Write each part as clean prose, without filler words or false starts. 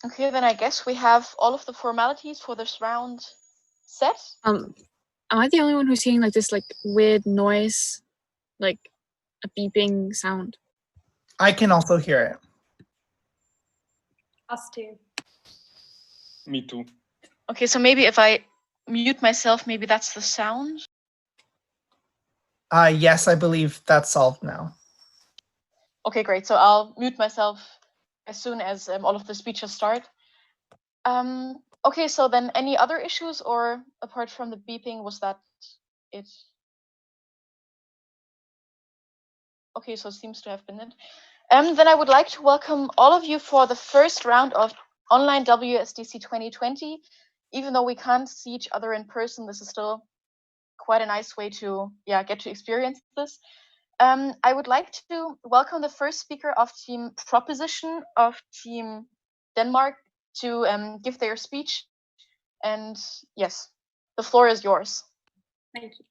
Okay, then I guess we have all of the formalities for this round set. Am I the only one who's hearing like this like weird noise, like a beeping sound? I can also hear it. Us too. Me too. Okay, so maybe if I mute myself, maybe that's the sound. Yes, I believe that's solved now. Okay, great. So I'll mute myself as soon as all of the speeches start. Okay, so then any other issues, or apart from the beeping, was that it? Okay, so it seems to have been it. Then I would like to welcome all of you for the first round of online WSDC 2020. Even though we can't see each other in person, this is still quite a nice way to get to experience this. I would like to welcome the first speaker of Team Proposition of Team Denmark to give their speech. And yes, the floor is yours. Thank you.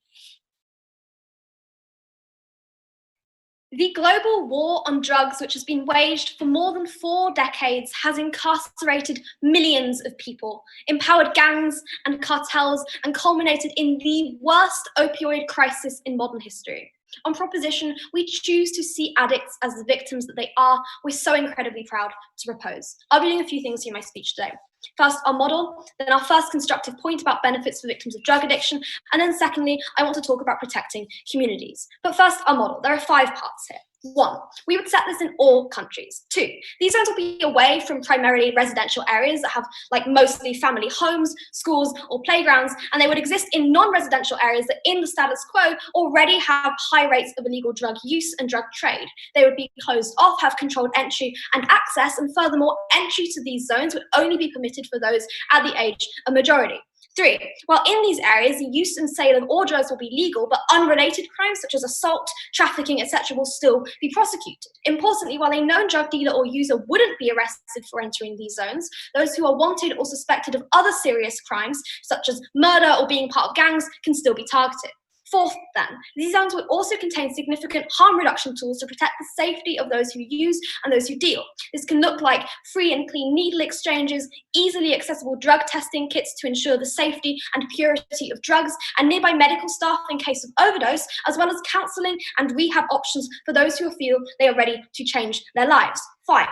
The global war on drugs, which has been waged for more than 4 decades, has incarcerated millions of people, empowered gangs and cartels, and culminated in the worst opioid crisis in modern history. On Proposition, we choose to see addicts as the victims that they are. We're so incredibly proud to propose. I'll be doing a few things in my speech today. First, our model, then our first constructive point about benefits for victims of drug addiction, and then secondly, I want to talk about protecting communities. But first, our model. There are 5 parts here. 1, we would set this in all countries. 2, these zones will be away from primarily residential areas that have like mostly family homes, schools, or playgrounds, and they would exist in non-residential areas that in the status quo already have high rates of illegal drug use and drug trade. They would be closed off, have controlled entry and access, and furthermore, entry to these zones would only be permitted for those at the age of majority. 3, while in these areas, the use and sale of all drugs will be legal, but unrelated crimes such as assault, trafficking, etc. will still be prosecuted. Importantly, while a known drug dealer or user wouldn't be arrested for entering these zones, those who are wanted or suspected of other serious crimes, such as murder or being part of gangs, can still be targeted. 4th, then, these zones will also contain significant harm reduction tools to protect the safety of those who use and those who deal. This can look like free and clean needle exchanges, easily accessible drug testing kits to ensure the safety and purity of drugs, and nearby medical staff in case of overdose, as well as counselling and rehab options for those who feel they are ready to change their lives. 5,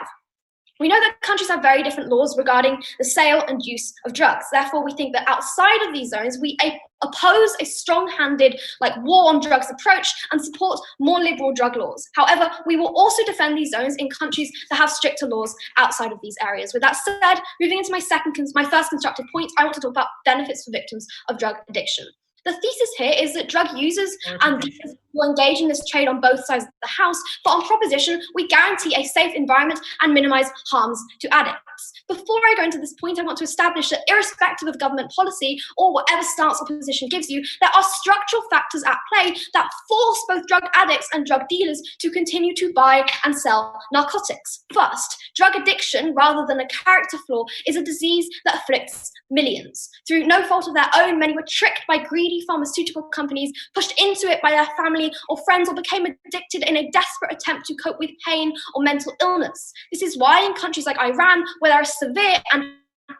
we know that countries have very different laws regarding the sale and use of drugs. Therefore, we think that outside of these zones, we oppose a strong-handed, like war on drugs approach and support more liberal drug laws. However, we will also defend these zones in countries that have stricter laws outside of these areas. With that said, moving into my first constructive point, I want to talk about benefits for victims of drug addiction. The thesis here is that drug users and dealers will engage in this trade on both sides of the house, but on Proposition, we guarantee a safe environment and minimize harms to addicts. Before I go into this point, I want to establish that irrespective of government policy or whatever stance or position gives you, there are structural factors at play that force both drug addicts and drug dealers to continue to buy and sell narcotics. First, drug addiction, rather than a character flaw, is a disease that afflicts millions. Through no fault of their own, many were tricked by greedy pharmaceutical companies, pushed into it by their family or friends, or became addicted in a desperate attempt to cope with pain or mental illness. This is why in countries like Iran, where there are severe and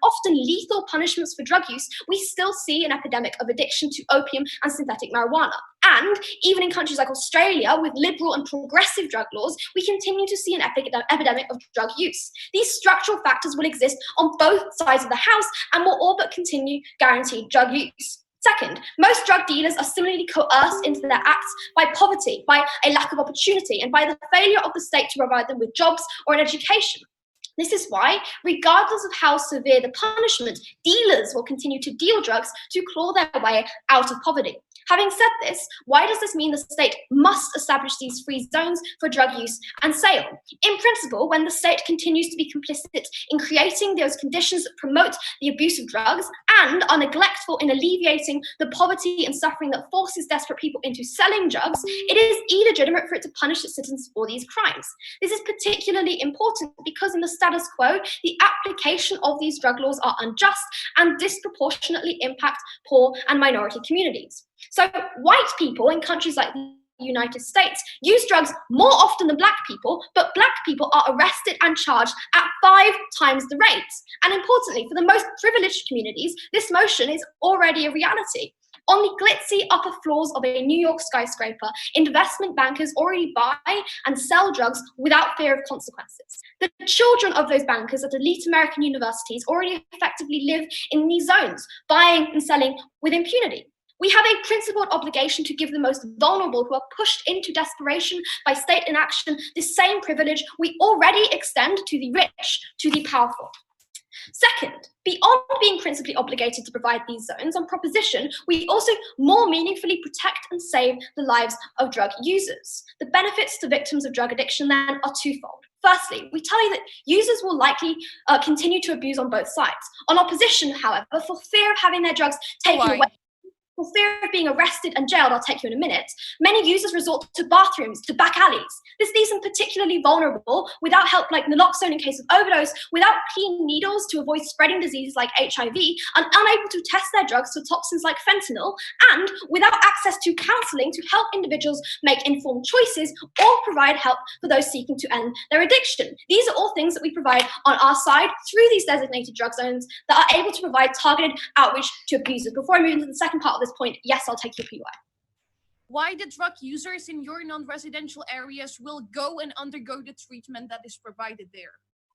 often lethal punishments for drug use, we still see an epidemic of addiction to opium and synthetic marijuana. And even in countries like Australia, with liberal and progressive drug laws, we continue to see an epidemic of drug use. These structural factors will exist on both sides of the house and will all but continue guaranteed drug use. Second, most drug dealers are similarly coerced into their acts by poverty, by a lack of opportunity, and by the failure of the state to provide them with jobs or an education. This is why, regardless of how severe the punishment, dealers will continue to deal drugs to claw their way out of poverty. Having said this, why does this mean the state must establish these free zones for drug use and sale? In principle, when the state continues to be complicit in creating those conditions that promote the abuse of drugs and are neglectful in alleviating the poverty and suffering that forces desperate people into selling drugs, it is illegitimate for it to punish its citizens for these crimes. This is particularly important because in the status quo, the application of these drug laws are unjust and disproportionately impact poor and minority communities. So white people in countries like the United States use drugs more often than black people, but black people are arrested and charged at 5 times the rate. And importantly, for the most privileged communities, this motion is already a reality. On the glitzy upper floors of a New York skyscraper, investment bankers already buy and sell drugs without fear of consequences. The children of those bankers at elite American universities already effectively live in these zones, buying and selling with impunity. We have a principled obligation to give the most vulnerable who are pushed into desperation by state inaction the same privilege we already extend to the rich, to the powerful. Second, beyond being principally obligated to provide these zones, on proposition, we also more meaningfully protect and save the lives of drug users. The benefits to victims of drug addiction then are twofold. Firstly, we tell you that users will likely continue to abuse on both sides. On opposition, however, for fear of having their drugs taken away, for fear of being arrested and jailed, I'll take you in a minute, many users resort to bathrooms, to back alleys. This leaves them particularly vulnerable, without help like naloxone in case of overdose, without clean needles to avoid spreading diseases like HIV, and unable to test their drugs for toxins like fentanyl, and without access to counselling to help individuals make informed choices or provide help for those seeking to end their addiction. These are all things that we provide on our side through these designated drug zones that are able to provide targeted outreach to abusers. Before I move into the second part of this point, yes, I'll take your PY. Why the drug users in your non-residential areas will go and undergo the treatment that is provided there?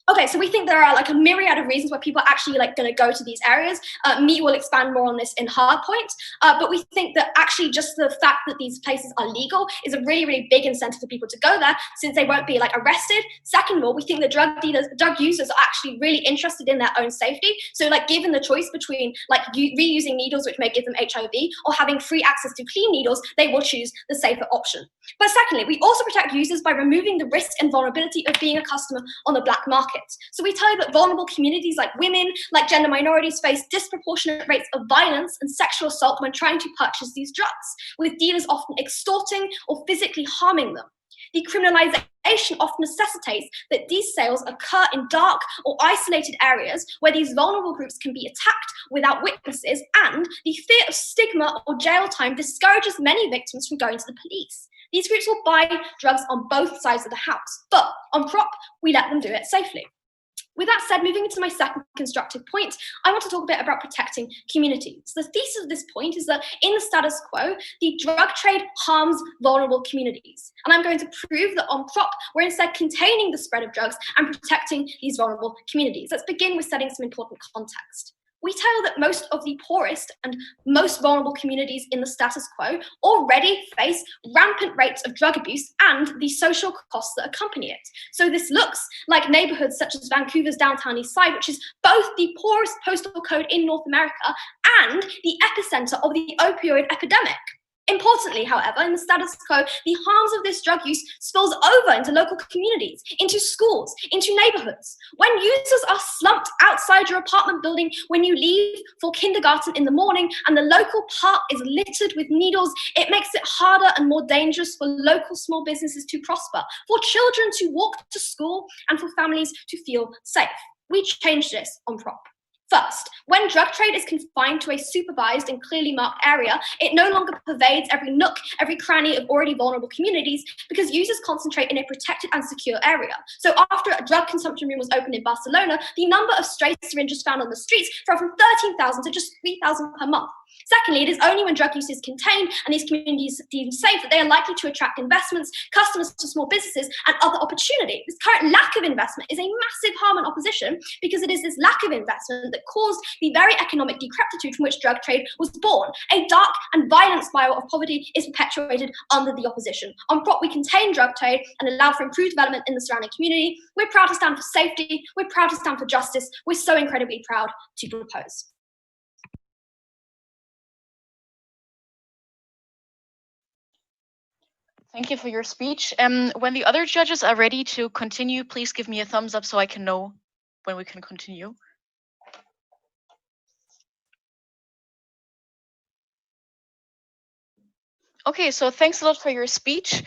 Okay, so we think there are like a myriad of reasons why people are actually like going to go to these areas. Meet will expand more on this in her point, but we think that actually just the fact that these places are legal is a really, really big incentive for people to go there, since they won't be like arrested. Second of all, we think that drug users are actually really interested in their own safety. So like given the choice between like reusing needles, which may give them HIV, or having free access to clean needles, they will choose the safer option. But secondly, we also protect users by removing the risk and vulnerability of being a customer on the black market. So we tell you that vulnerable communities like women, like gender minorities, face disproportionate rates of violence and sexual assault when trying to purchase these drugs, with dealers often extorting or physically harming them. The criminalization often necessitates that these sales occur in dark or isolated areas where these vulnerable groups can be attacked without witnesses, and the fear of stigma or jail time discourages many victims from going to the police. These groups will buy drugs on both sides of the house, but on prop, we let them do it safely. With that said, moving into my second constructive point, I want to talk a bit about protecting communities. The thesis of this point is that in the status quo, the drug trade harms vulnerable communities. And I'm going to prove that on prop, we're instead containing the spread of drugs and protecting these vulnerable communities. Let's begin with setting some important context. We tell that most of the poorest and most vulnerable communities in the status quo already face rampant rates of drug abuse and the social costs that accompany it. So this looks like neighborhoods such as Vancouver's downtown east side, which is both the poorest postal code in North America and the epicenter of the opioid epidemic. Importantly, however, in the status quo, the harms of this drug use spills over into local communities, into schools, into neighborhoods. When users are slumped outside your apartment building when you leave for kindergarten in the morning and the local park is littered with needles, it makes it harder and more dangerous for local small businesses to prosper, for children to walk to school, and for families to feel safe. We changed this on prop. First, when drug trade is confined to a supervised and clearly marked area, it no longer pervades every nook, every cranny of already vulnerable communities, because users concentrate in a protected and secure area. So after a drug consumption room was opened in Barcelona, the number of stray syringes found on the streets fell from 13,000 to just 3,000 per month. Secondly, it is only when drug use is contained and these communities deemed safe that they are likely to attract investments, customers to small businesses, and other opportunity. This current lack of investment is a massive harm and opposition, because it is this lack of investment that caused the very economic decrepitude from which drug trade was born. A dark and violent spiral of poverty is perpetuated under the opposition. On prop, we contain drug trade and allow for improved development in the surrounding community. We're proud to stand for safety. We're proud to stand for justice. We're so incredibly proud to propose. Thank you for your speech. When the other judges are ready to continue, please give me a thumbs up so I can know when we can continue. Okay, so thanks a lot for your speech.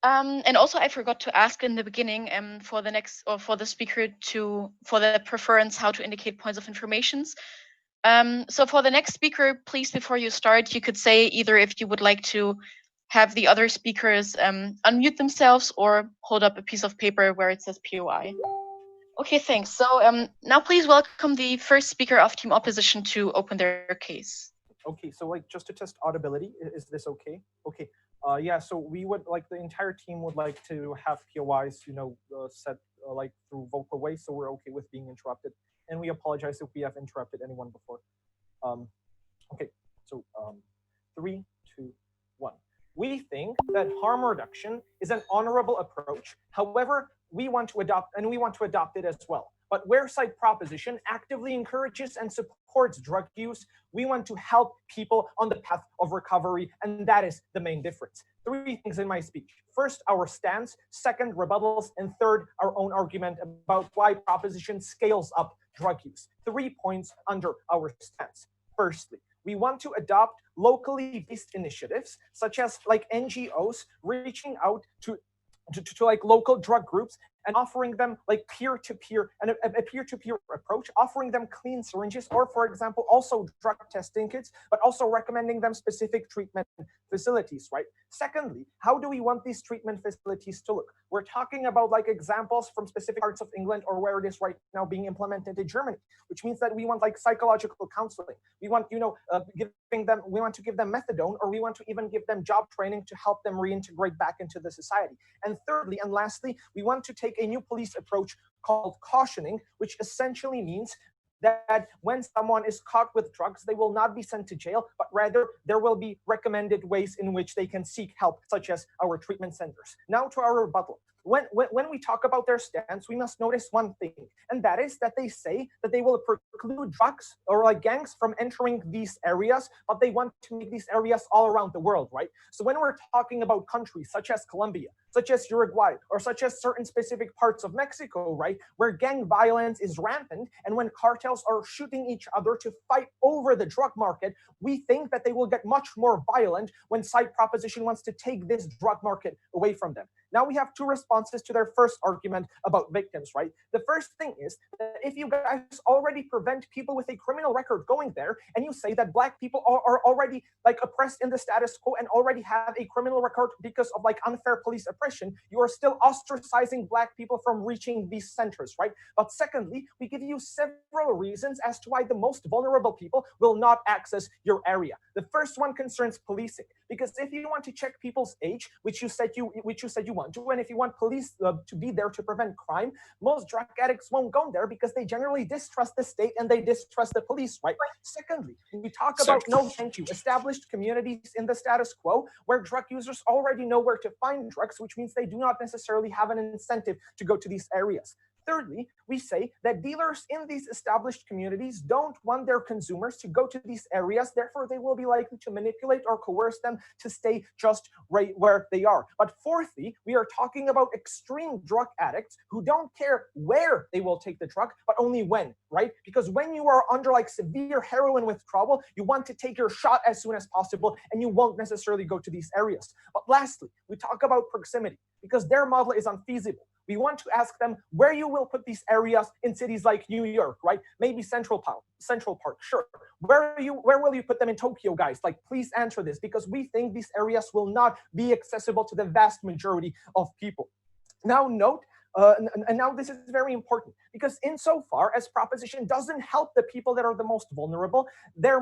And also I forgot to ask in the beginning for the next, or for the speaker for the preference how to indicate points of informations. So for the next speaker, please, before you start, you could say either if you would like to have the other speakers unmute themselves or hold up a piece of paper where it says POI. Okay, thanks. So now please welcome the first speaker of Team Opposition to open their case. Okay, so like just to test audibility, is this okay? Okay, yeah, so we would like the entire team would like to have POIs, you know, set like through vocal ways, so we're okay with being interrupted. And we apologize if we have interrupted anyone before. Okay, so 3, 2, 1. We think that harm reduction is an honorable approach. However, we want to adopt it as well. But where side proposition actively encourages and supports drug use, we want to help people on the path of recovery, and that is the main difference. 3 things in my speech. First, our stance. Second, rebuttals. And third, our own argument about why proposition scales up drug use. 3 points under our stance. Firstly, we want to adopt locally based initiatives, such as like NGOs reaching out to like local drug groups and offering them like peer-to-peer and a peer-to-peer approach, offering them clean syringes, or for example, also drug testing kits, but also recommending them specific treatment facilities, right? Secondly, how do we want these treatment facilities to look? We're talking about like examples from specific parts of England or where it is right now being implemented in Germany, which means that we want like psychological counseling. We want, you know, we want to give them methadone, or we want to even give them job training to help them reintegrate back into the society. And thirdly, and lastly, we want to take a new police approach called cautioning, which essentially means that when someone is caught with drugs, they will not be sent to jail, but rather there will be recommended ways in which they can seek help, such as our treatment centers. Now to our rebuttal. When we talk about their stance, we must notice one thing, and that is that they say that they will preclude drugs or like gangs from entering these areas, but they want to make these areas all around the world, right? So when we're talking about countries such as Colombia, such as Uruguay, or such as certain specific parts of Mexico, right, where gang violence is rampant, and when cartels are shooting each other to fight over the drug market, we think that they will get much more violent when side proposition wants to take this drug market away from them. Now we have 2 responses to their first argument about victims, right? The first thing is that if you guys already prevent people with a criminal record going there, and you say that Black people are already like oppressed in the status quo and already have a criminal record because of like unfair police oppression, you are still ostracizing Black people from reaching these centers, right? But secondly, we give you several reasons as to why the most vulnerable people will not access your area. The first one concerns policing, because if you want to check people's age, which you said you want to, and if you want police to be there to prevent crime, most drug addicts won't go there because they generally distrust the state and they distrust the police, right? Secondly, we talk about no thank you, established communities in the status quo where drug users already know where to find drugs, which means they do not necessarily have an incentive to go to these areas. Thirdly, we say that dealers in these established communities don't want their consumers to go to these areas, therefore they will be likely to manipulate or coerce them to stay just right where they are. But fourthly, we are talking about extreme drug addicts who don't care where they will take the drug, but only when, right? Because when you are under like severe heroin withdrawal, you want to take your shot as soon as possible, and you won't necessarily go to these areas. But lastly, we talk about proximity, because their model is unfeasible. We want to ask them where you will put these areas in cities like New York, right? Maybe Central Park, sure. Where will you put them in Tokyo, guys? Like, please answer this, because we think these areas will not be accessible to the vast majority of people. Now note, and now this is very important, because insofar as proposition doesn't help the people that are the most vulnerable, their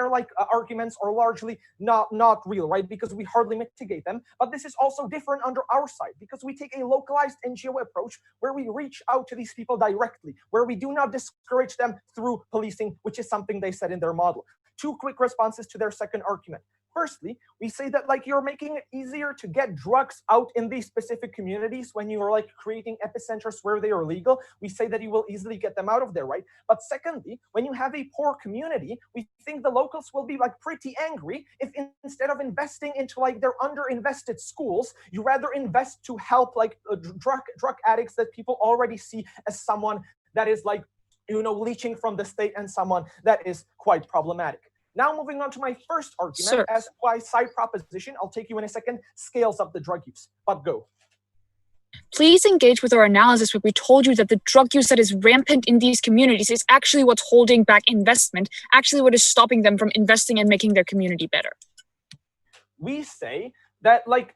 like arguments are largely not real, right? Because we hardly mitigate them. But this is also different under our side, because we take a localized NGO approach where we reach out to these people directly, where we do not discourage them through policing, which is something they said in their model. 2 quick responses to their second argument. Firstly, we say that like you're making it easier to get drugs out in these specific communities when you are like creating epicenters where they are legal. We say that you will easily get them out of there, right? But secondly, when you have a poor community, we think the locals will be like pretty angry if instead of investing into like their underinvested schools, you rather invest to help like drug addicts that people already see as someone that is like, you know, leeching from the state and someone that is quite problematic. Now moving on to my first argument as why side proposition, I'll take you in a second, scales up the drug use, but go. Please engage with our analysis where we told you that the drug use that is rampant in these communities is actually what's holding back investment, actually what is stopping them from investing and making their community better. We say that like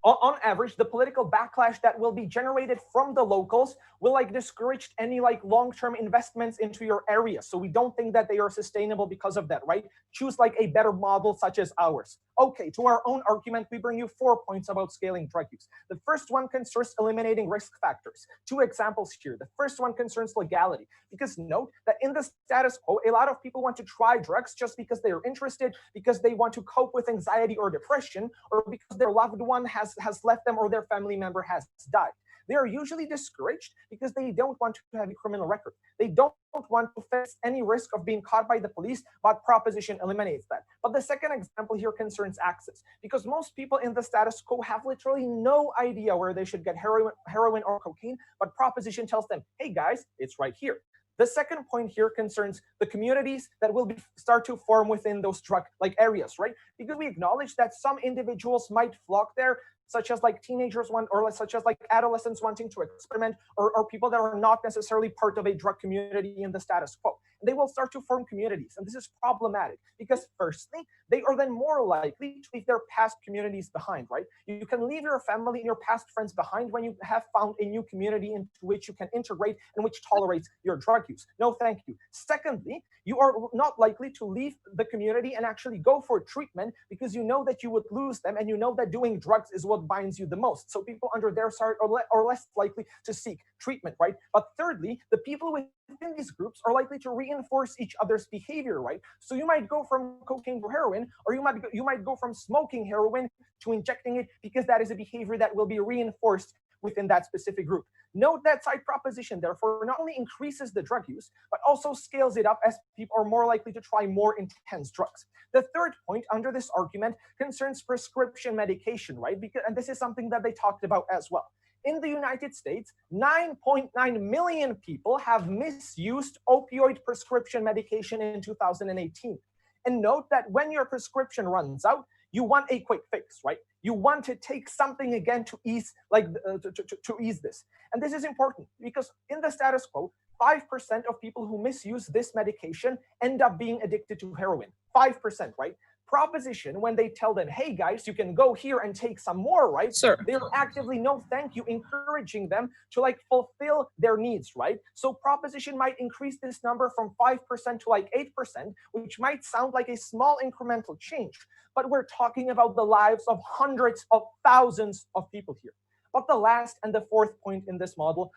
on average, the political backlash that will be generated from the locals will like discourage any like long-term investments into your area. So we don't think that they are sustainable because of that, right? Choose like a better model such as ours. Okay, to our own argument, we bring you 4 points about scaling drug use. The first one concerns eliminating risk factors. 2 examples here. The first one concerns legality, because note that in the status quo, a lot of people want to try drugs just because they are interested, because they want to cope with anxiety or depression, or because their loved one has left them or their family member has died. They are usually discouraged because they don't want to have a criminal record. They don't want to face any risk of being caught by the police, but Proposition eliminates that. But the second example here concerns access, because most people in the status quo have literally no idea where they should get heroin or cocaine, but Proposition tells them, hey guys, it's right here. The second point here concerns the communities that will start to form within those drug-like areas, right? Because we acknowledge that some individuals might flock there, such as like teenagers such as like adolescents wanting to experiment, or people that are not necessarily part of a drug community in the status quo. They will start to form communities, and this is problematic because firstly, they are then more likely to leave their past communities behind, right? You can leave your family and your past friends behind when you have found a new community into which you can integrate and which tolerates your drug use. No, thank you. Secondly, you are not likely to leave the community and actually go for treatment because you know that you would lose them, and you know that doing drugs is what binds you the most. So people under their side are less likely to seek treatment, right? But thirdly, the people within these groups are likely to reinforce each other's behavior, right? So you might go from cocaine to heroin, or you might go from smoking heroin to injecting it, because that is a behavior that will be reinforced within that specific group. Note that side proposition, therefore, not only increases the drug use, but also scales it up as people are more likely to try more intense drugs. The third point under this argument concerns prescription medication, right? And this is something that they talked about as well. In the United States, 9.9 million people have misused opioid prescription medication in 2018. And note that when your prescription runs out, you want a quick fix, right? You want to take something again to ease, to ease this. And this is important because in the status quo, 5% of people who misuse this medication end up being addicted to heroin. 5%, right? Proposition, when they tell them, hey guys, you can go here and take some more, right? Sir. They're actively, no thank you, encouraging them to like fulfill their needs, right? So Proposition might increase this number from 5% to like 8%, which might sound like a small incremental change, but we're talking about the lives of hundreds of thousands of people here. But the last and the fourth point in this model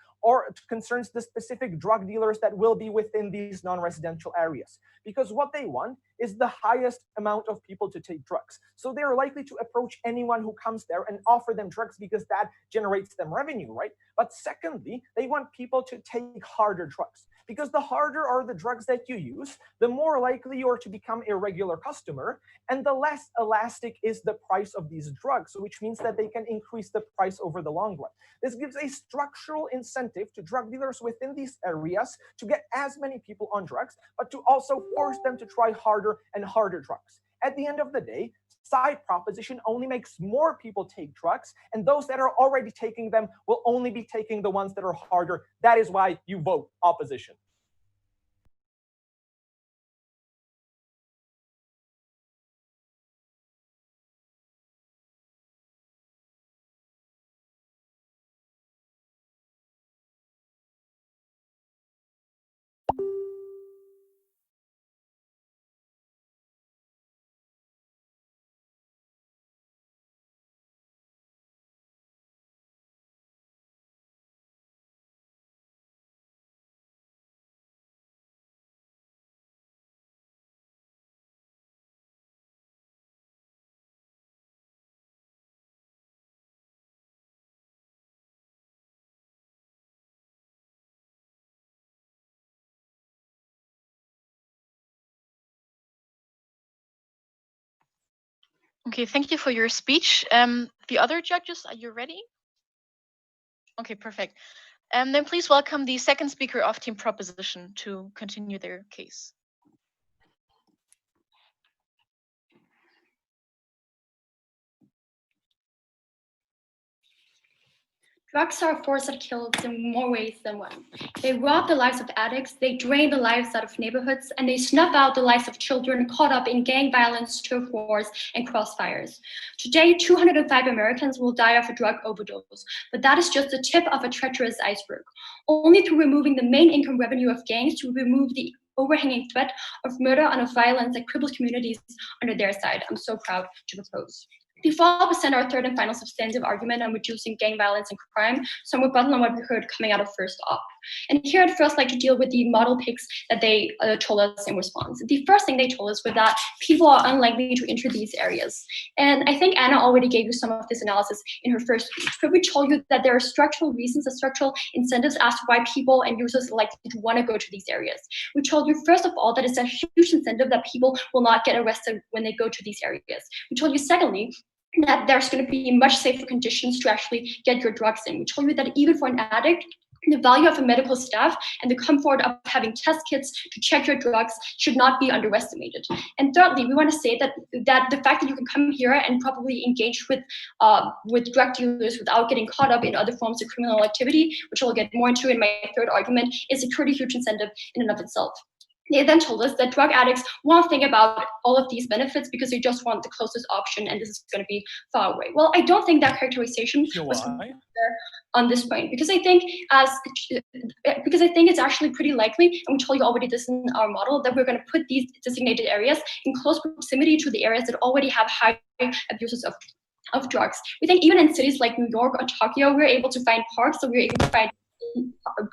concerns the specific drug dealers that will be within these non-residential areas. Because what they want is the highest amount of people to take drugs. So they're likely to approach anyone who comes there and offer them drugs because that generates them revenue, right? But secondly, they want people to take harder drugs. Because the harder are the drugs that you use, the more likely you are to become a regular customer, and the less elastic is the price of these drugs, which means that they can increase the price over the long run. This gives a structural incentive to drug dealers within these areas to get as many people on drugs, but to also force them to try harder and harder drugs. At the end of the day, side proposition only makes more people take drugs, and those that are already taking them will only be taking the ones that are harder. That is why you vote opposition. Okay, thank you for your speech. The other judges, are you ready? Okay, perfect. Then please welcome the second speaker of Team Proposition to continue their case. Drugs are a force that kills in more ways than one. They rob the lives of addicts, they drain the lives out of neighborhoods, and they snuff out the lives of children caught up in gang violence, turf wars, and crossfires. Today, 205 Americans will die of a drug overdose, but that is just the tip of a treacherous iceberg. Only through removing the main income revenue of gangs to remove the overhanging threat of murder and of violence that cripples communities under their side. I'm so proud to propose. Before I present our third and final substantive argument on reducing gang violence and crime, some rebuttal on what we heard coming out of first op. And here I'd first like to deal with the model picks that they told us in response. The first thing they told us was that people are unlikely to enter these areas. And I think Anna already gave you some of this analysis in her first speech, but we told you that there are structural reasons, structural incentives as to why people and users are likely to want to go to these areas. We told you, first of all, that it's a huge incentive that people will not get arrested when they go to these areas. We told you, secondly, that there's going to be much safer conditions to actually get your drugs in. We told you that even for an addict, the value of a medical staff and the comfort of having test kits to check your drugs should not be underestimated. And thirdly, we want to say that the fact that you can come here and probably engage with drug dealers without getting caught up in other forms of criminal activity, which I'll get more into in my third argument, is a pretty huge incentive in and of itself. They then told us that drug addicts won't think about all of these benefits because they just want the closest option and this is going to be far away. Well, I don't think that characterization was fair on this point because I think it's actually pretty likely, and we told you already this in our model, that we're going to put these designated areas in close proximity to the areas that already have high abuses of drugs. We think even in cities like New York or Tokyo, we're able to find parks, so we're able to find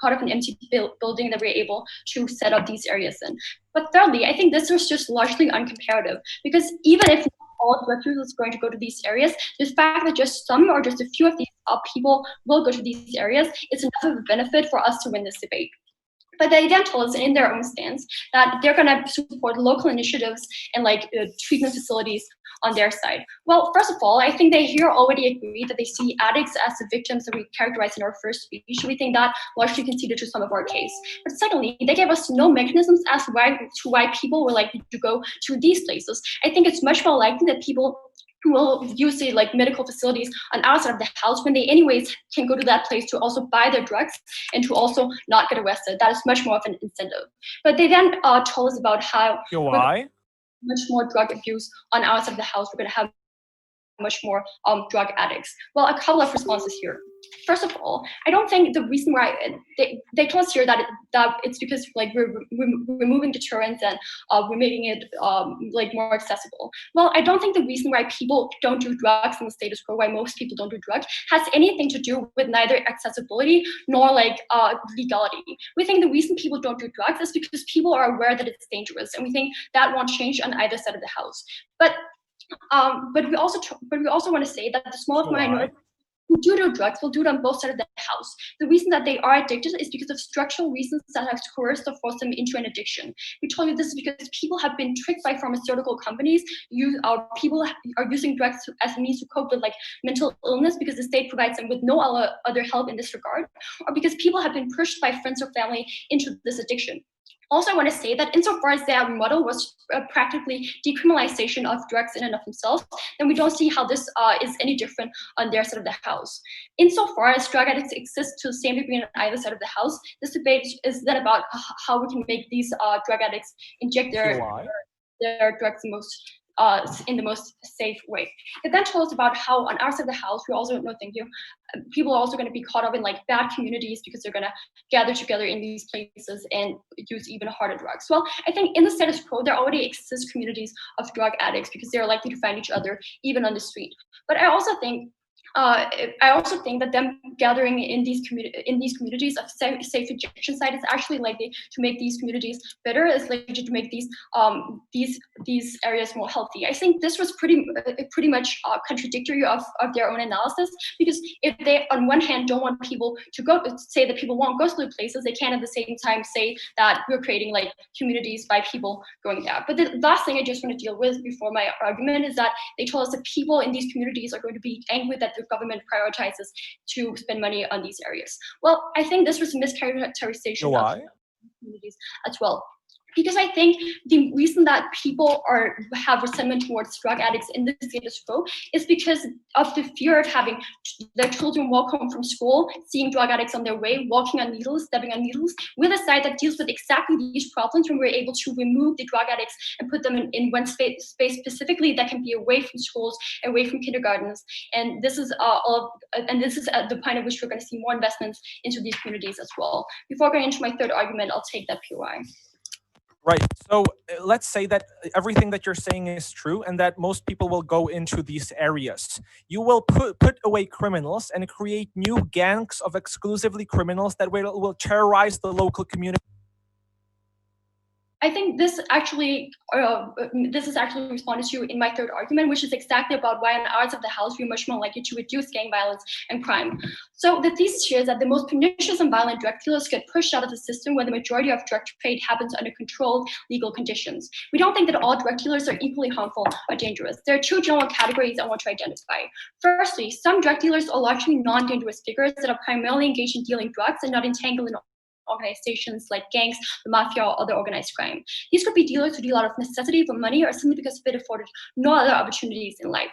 part of an empty building that we're able to set up these areas in. But thirdly, I think this was just largely uncomparative because even if all drug users is going to go to these areas, the fact that just some or just a few of these people will go to these areas is enough of a benefit for us to win this debate. But they then told us in their own stance that they're going to support local initiatives and treatment facilities on their side. Well, first of all, I think they here already agree that they see addicts as the victims that we characterized in our first speech. We think that largely conceded to some of our case. But secondly, they gave us no mechanisms as to why people were likely to go to these places. I think it's much more likely that people who will use the medical facilities on outside of the house when they anyways can go to that place to also buy their drugs and to also not get arrested. That is much more of an incentive. But they then told us about how much more drug abuse on outside of the house. We're going to have much more drug addicts. Well, a couple of responses here. First of all, I don't think the reason why they told us here that it's because we're removing deterrence and we're making it more accessible. Well, I don't think the reason why people don't do drugs in the status quo, why most people don't do drugs, has anything to do with neither accessibility nor legality. We think the reason people don't do drugs is because people are aware that it's dangerous, and we think that won't change on either side of the house. But we also want to say that the small minority who do drugs will do it on both sides of the house. The reason that they are addicted is because of structural reasons that have coerced or forced them into an addiction. We told you this is because people have been tricked by pharmaceutical companies. People are using drugs as a means to cope with mental illness because the state provides them with no other help in this regard, or because people have been pushed by friends or family into this addiction. Also, I want to say that insofar as their model was practically decriminalization of drugs in and of themselves, then we don't see how this is any different on their side of the house. Insofar as drug addicts exist to the same degree on either side of the house, this debate is then about how we can make these drug addicts inject their drugs in the most safe way. It then told us about how on our side of the house, people are also going to be caught up in bad communities because they're going to gather together in these places and use even harder drugs. Well, I think in the status quo, there already exist communities of drug addicts because they're likely to find each other even on the street. But I also think that them gathering in these communities of safe injection site is actually likely to make these communities better. It's likely to make these areas more healthy. I think this was pretty much contradictory of their own analysis, because if they on one hand don't want people to go, say that people won't go to the places, they can at the same time say that we're creating communities by people going there. But the last thing I just want to deal with before my argument is that they told us that people in these communities are going to be angry that the government prioritizes to spend money on these areas. Well, I think this was a mischaracterization of communities as well. Because I think the reason that people have resentment towards drug addicts in the status quo is because of the fear of having their children walk home from school, seeing drug addicts on their way, walking on needles, stepping on needles. We're the side that deals with exactly these problems when we're able to remove the drug addicts and put them in one space specifically that can be away from schools, away from kindergartens. And this is the point at which we're going to see more investments into these communities as well. Before going into my third argument, I'll take that POI. Right. So let's say that everything that you're saying is true and that most people will go into these areas. You will put away criminals and create new gangs of exclusively criminals that will terrorize the local community. I think this is actually responded to in my third argument, which is exactly about why in ours of the house we're much more likely to reduce gang violence and crime. So the thesis here is that the most pernicious and violent drug dealers get pushed out of the system where the majority of drug trade happens under controlled legal conditions. We don't think that all drug dealers are equally harmful or dangerous. There are two general categories I want to identify. Firstly, some drug dealers are largely non-dangerous figures that are primarily engaged in dealing drugs and not entangled in organizations like gangs, the mafia, or other organized crime. These could be dealers who deal out of necessity for money or simply because they've afforded no other opportunities in life.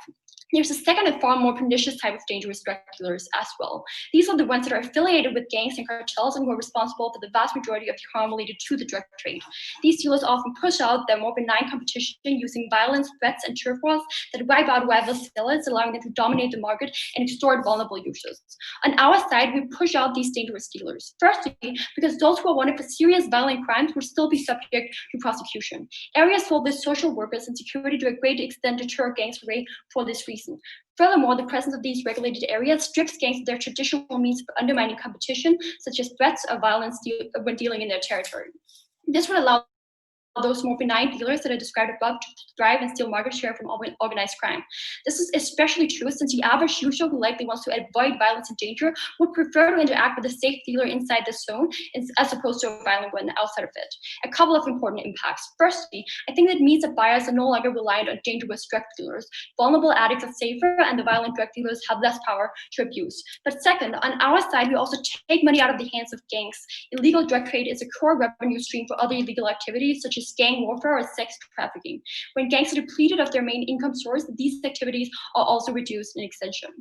There's a second and far more pernicious type of dangerous drug dealers as well. These are the ones that are affiliated with gangs and cartels and who are responsible for the vast majority of the harm related to the drug trade. These dealers often push out their more benign competition using violence, threats, and turf wars that wipe out rival sellers, allowing them to dominate the market and extort vulnerable users. On our side, we push out these dangerous dealers. Firstly, because those who are wanted for serious violent crimes would still be subject to prosecution. Areas filled with social workers and security to a great extent deter gangs away for this reason. Furthermore, the presence of these regulated areas strips gangs of their traditional means of undermining competition, such as threats or violence when dealing in their territory. This would allow those more benign dealers that are described above to thrive and steal market share from organized crime. This is especially true since the average user who likely wants to avoid violence and danger would prefer to interact with a safe dealer inside the zone as opposed to a violent one outside of it. A couple of important impacts. Firstly, I think that means that buyers are no longer reliant on dangerous drug dealers. Vulnerable addicts are safer and the violent drug dealers have less power to abuse. But second, on our side, we also take money out of the hands of gangs. Illegal drug trade is a core revenue stream for other illegal activities such as gang warfare or sex trafficking. When gangs are depleted of their main income source, these activities are also reduced in extension.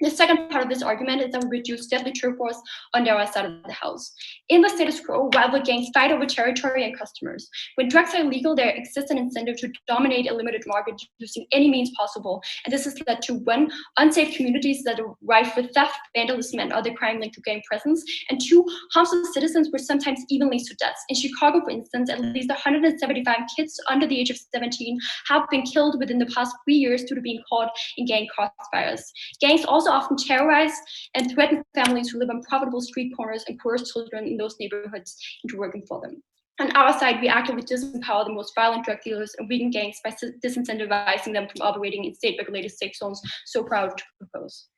The second part of this argument is that we reduce deadly turf wars on our side of the house. In the status quo, rival gangs fight over territory and customers. When drugs are illegal, there exists an incentive to dominate a limited market using any means possible. And this has led to one, unsafe communities that are rife with theft, vandalism, and other crime linked to gang presence. And two, harms of citizens were sometimes even linked to deaths. In Chicago, for instance, at least 175 kids under the age of 17 have been killed within the past 3 years due to being caught in gang crossfires. Gangs also often terrorize and threaten families who live on profitable street corners and coerce children in those neighborhoods into working for them. On our side, we actively disempower the most violent drug dealers and weaken gangs by disincentivizing them from operating in state-regulated safe zones so proud to propose.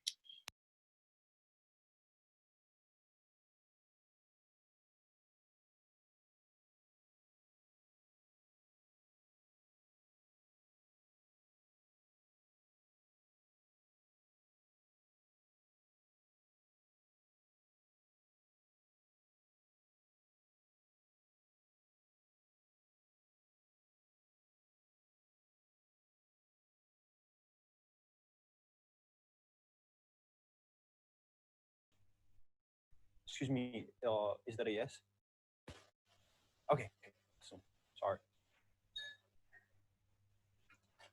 Excuse me, is that a yes? Okay, so sorry.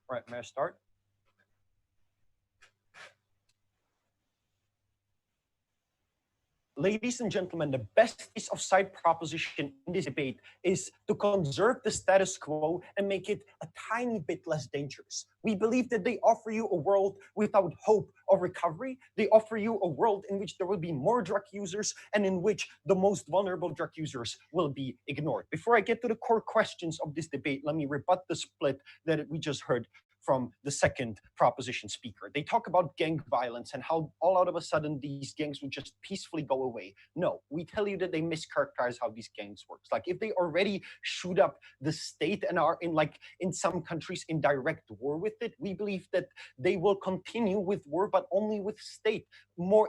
All right, may I start? Ladies and gentlemen, the best piece of side proposition in this debate is to conserve the status quo and make it a tiny bit less dangerous. We believe that they offer you a world without hope of recovery. They offer you a world in which there will be more drug users and in which the most vulnerable drug users will be ignored. Before I get to the core questions of this debate, let me rebut the split that we just heard from the second proposition speaker. They talk about gang violence and how all out of a sudden these gangs would just peacefully go away. No, we tell you that they mischaracterize how these gangs work. Like if they already shoot up the state and are in some countries in direct war with it, we believe that they will continue with war, but only with state,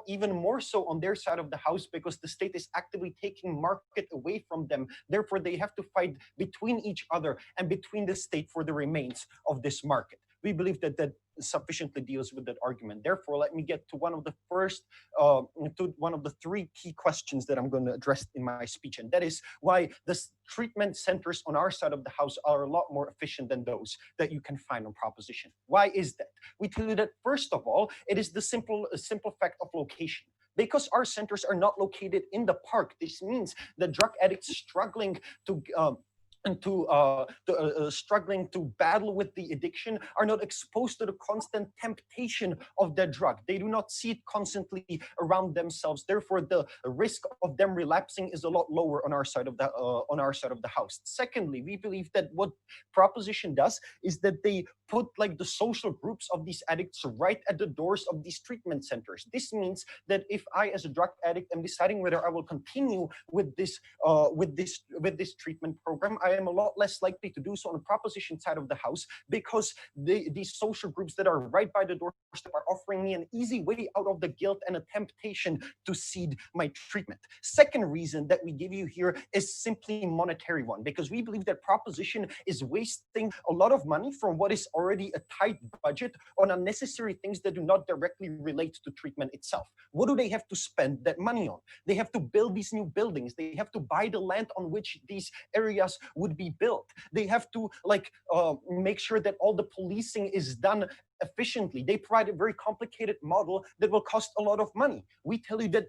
even more so on their side of the house, because the state is actively taking market away from them. Therefore, they have to fight between each other and between the state for the remains of this market. We believe that that sufficiently deals with that argument. Therefore, let me get to one of the three key questions that I'm going to address in my speech, and that is why the treatment centers on our side of the house are a lot more efficient than those that you can find on proposition. Why is that? We tell you that first of all, it is the simple fact of location. Because our centers are not located in the park, this means that drug addicts struggling to struggling to battle with the addiction are not exposed to the constant temptation of that drug. They do not see it constantly around themselves. Therefore, the risk of them relapsing is a lot lower on our side of the house. Secondly, we believe that what proposition does is that they put the social groups of these addicts right at the doors of these treatment centers. This means that if I, as a drug addict, am deciding whether I will continue with this treatment program, I am a lot less likely to do so on the proposition side of the house, because these social groups that are right by the doorstep are offering me an easy way out of the guilt and a temptation to cede my treatment. Second reason that we give you here is simply monetary one, because we believe that proposition is wasting a lot of money from what is already a tight budget on unnecessary things that do not directly relate to treatment itself. What do they have to spend that money on? They have to build these new buildings. They have to buy the land on which these areas would be built. They have to make sure that all the policing is done efficiently. They provide a very complicated model that will cost a lot of money. We tell you that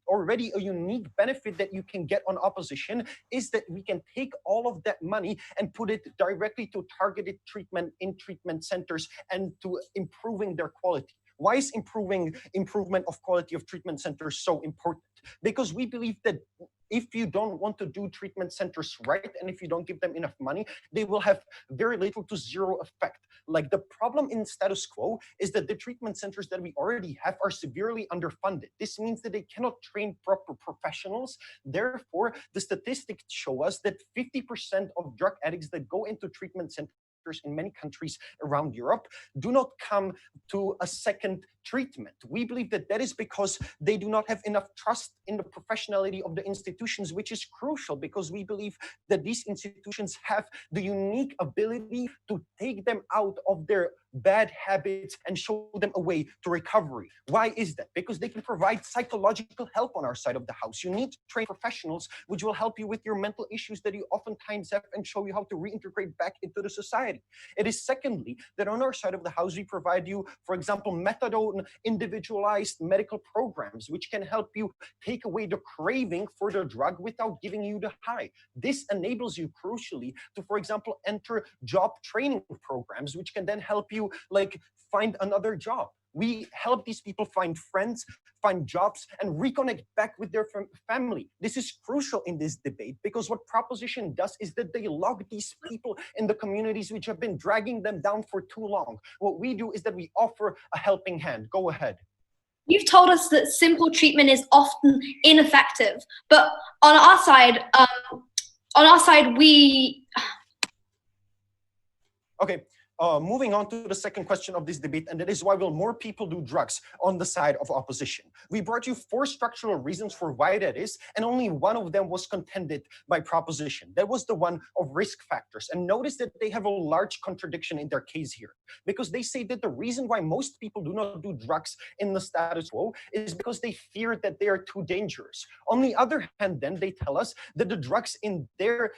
already a unique benefit that you can get on opposition is that we can take all of that money and put it directly to targeted treatment in treatment centers and to improving their quality. Why is improvement of quality of treatment centers so important? Because we believe that if you don't want to do treatment centers right, and if you don't give them enough money, they will have very little to zero effect. Like the problem in status quo is that the treatment centers that we already have are severely underfunded. This means that they cannot train proper professionals. Therefore, the statistics show us that 50% of drug addicts that go into treatment centers in many countries around Europe do not come to a second treatment. We believe that that is because they do not have enough trust in the professionality of the institutions, which is crucial, because we believe that these institutions have the unique ability to take them out of their bad habits and show them a way to recovery. Why is that? Because they can provide psychological help on our side of the house. You need to train professionals which will help you with your mental issues that you oftentimes have and show you how to reintegrate back into the society. It is secondly that on our side of the house we provide you, for example, methadone individualized medical programs which can help you take away the craving for the drug without giving you the high. This enables you crucially to, for example, enter job training programs which can then help you find another job. We help these people find friends, find jobs, and reconnect back with their family. This is crucial in this debate because what proposition does is that they lock these people in the communities which have been dragging them down for too long. What we do is that we offer a helping hand. Go ahead. You've told us that simple treatment is often ineffective, but on our side, we... Okay. Moving on to the second question of this debate, and that is why will more people do drugs on the side of opposition? We brought you 4 structural reasons for why that is, and only one of them was contended by proposition. That was the one of risk factors. And notice that they have a large contradiction in their case here, because they say that the reason why most people do not do drugs in the status quo is because they fear that they are too dangerous. On the other hand, then they tell us that the drugs in their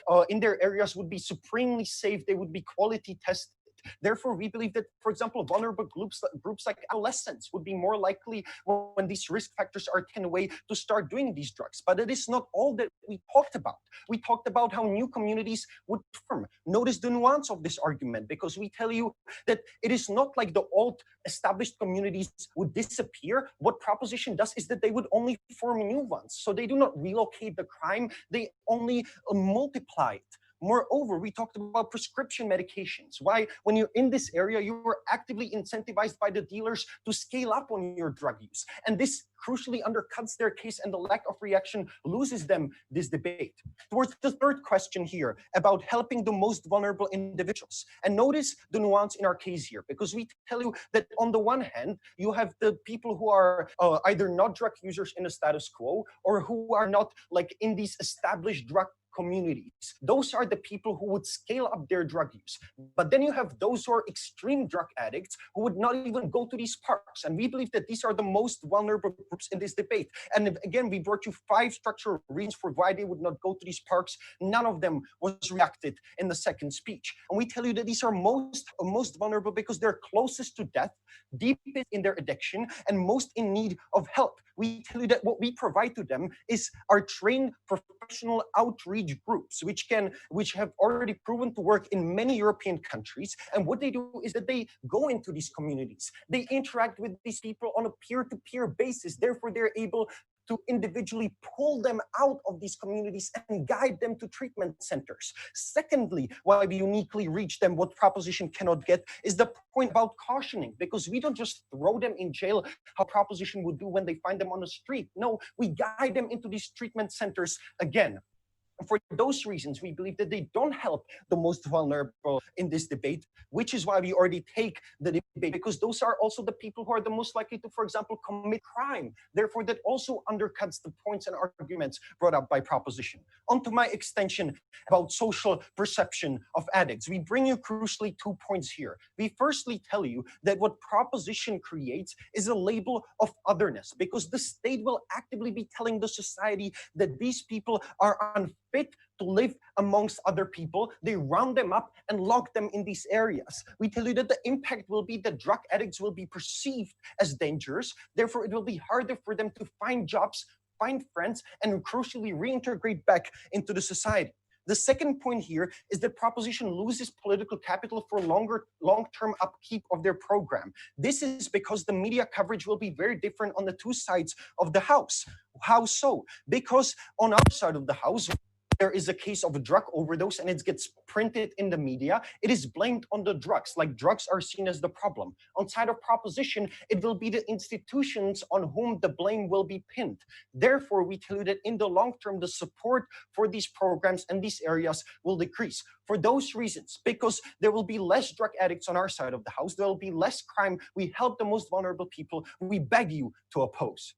areas would be supremely safe, they would be quality tested. Therefore, we believe that, for example, vulnerable groups like adolescents would be more likely when these risk factors are taken away to start doing these drugs. But it is not all that we talked about. We talked about how new communities would form. Notice the nuance of this argument, because we tell you that it is not like the old established communities would disappear. What proposition does is that they would only form new ones. So they do not relocate the crime, they only multiply it. Moreover, we talked about prescription medications. Why, when you're in this area, you were actively incentivized by the dealers to scale up on your drug use. And this crucially undercuts their case, and the lack of reaction loses them this debate. Towards the third question here about helping the most vulnerable individuals. And notice the nuance in our case here, because we tell you that on the one hand, you have the people who are either not drug users in the status quo or who are not like in these established drug communities. Those are the people who would scale up their drug use. But then you have those who are extreme drug addicts who would not even go to these parks. And we believe that these are the most vulnerable groups in this debate. And again, we brought you 5 structural reasons for why they would not go to these parks. None of them was reacted in the second speech. And we tell you that these are most vulnerable because they're closest to death, deepest in their addiction, and most in need of help. We tell you that what we provide to them is our trained professional outreach groups, which have already proven to work in many European countries. And what they do is that they go into these communities. They interact with these people on a peer-to-peer basis. Therefore, they're able to individually pull them out of these communities and guide them to treatment centers. Secondly, why we uniquely reach them, what Proposition cannot get, is the point about cautioning, because we don't just throw them in jail how Proposition would do when they find them on the street. No, we guide them into these treatment centers again. For those reasons, we believe that they don't help the most vulnerable in this debate, which is why we already take the debate, because those are also the people who are the most likely to, for example, commit crime. Therefore, that also undercuts the points and arguments brought up by Proposition. Onto my extension about social perception of addicts. We bring you crucially 2 points here. We firstly tell you that what Proposition creates is a label of otherness, because the state will actively be telling the society that these people are unfit to live amongst other people. They round them up and lock them in these areas. We tell you that the impact will be that drug addicts will be perceived as dangerous. Therefore, it will be harder for them to find jobs, find friends, and crucially reintegrate back into the society. The second point here is that Proposition loses political capital for long-term upkeep of their program. This is because the media coverage will be very different on the 2 sides of the house. How so? Because on our side of the house, there is a case of a drug overdose and it gets printed in the media, it is blamed on the drugs, like drugs are seen as the problem. On side of Proposition, it will be the institutions on whom the blame will be pinned. Therefore, we tell you that in the long term, the support for these programs and these areas will decrease. For those reasons, because there will be less drug addicts on our side of the house, there will be less crime, we help the most vulnerable people, we beg you to oppose.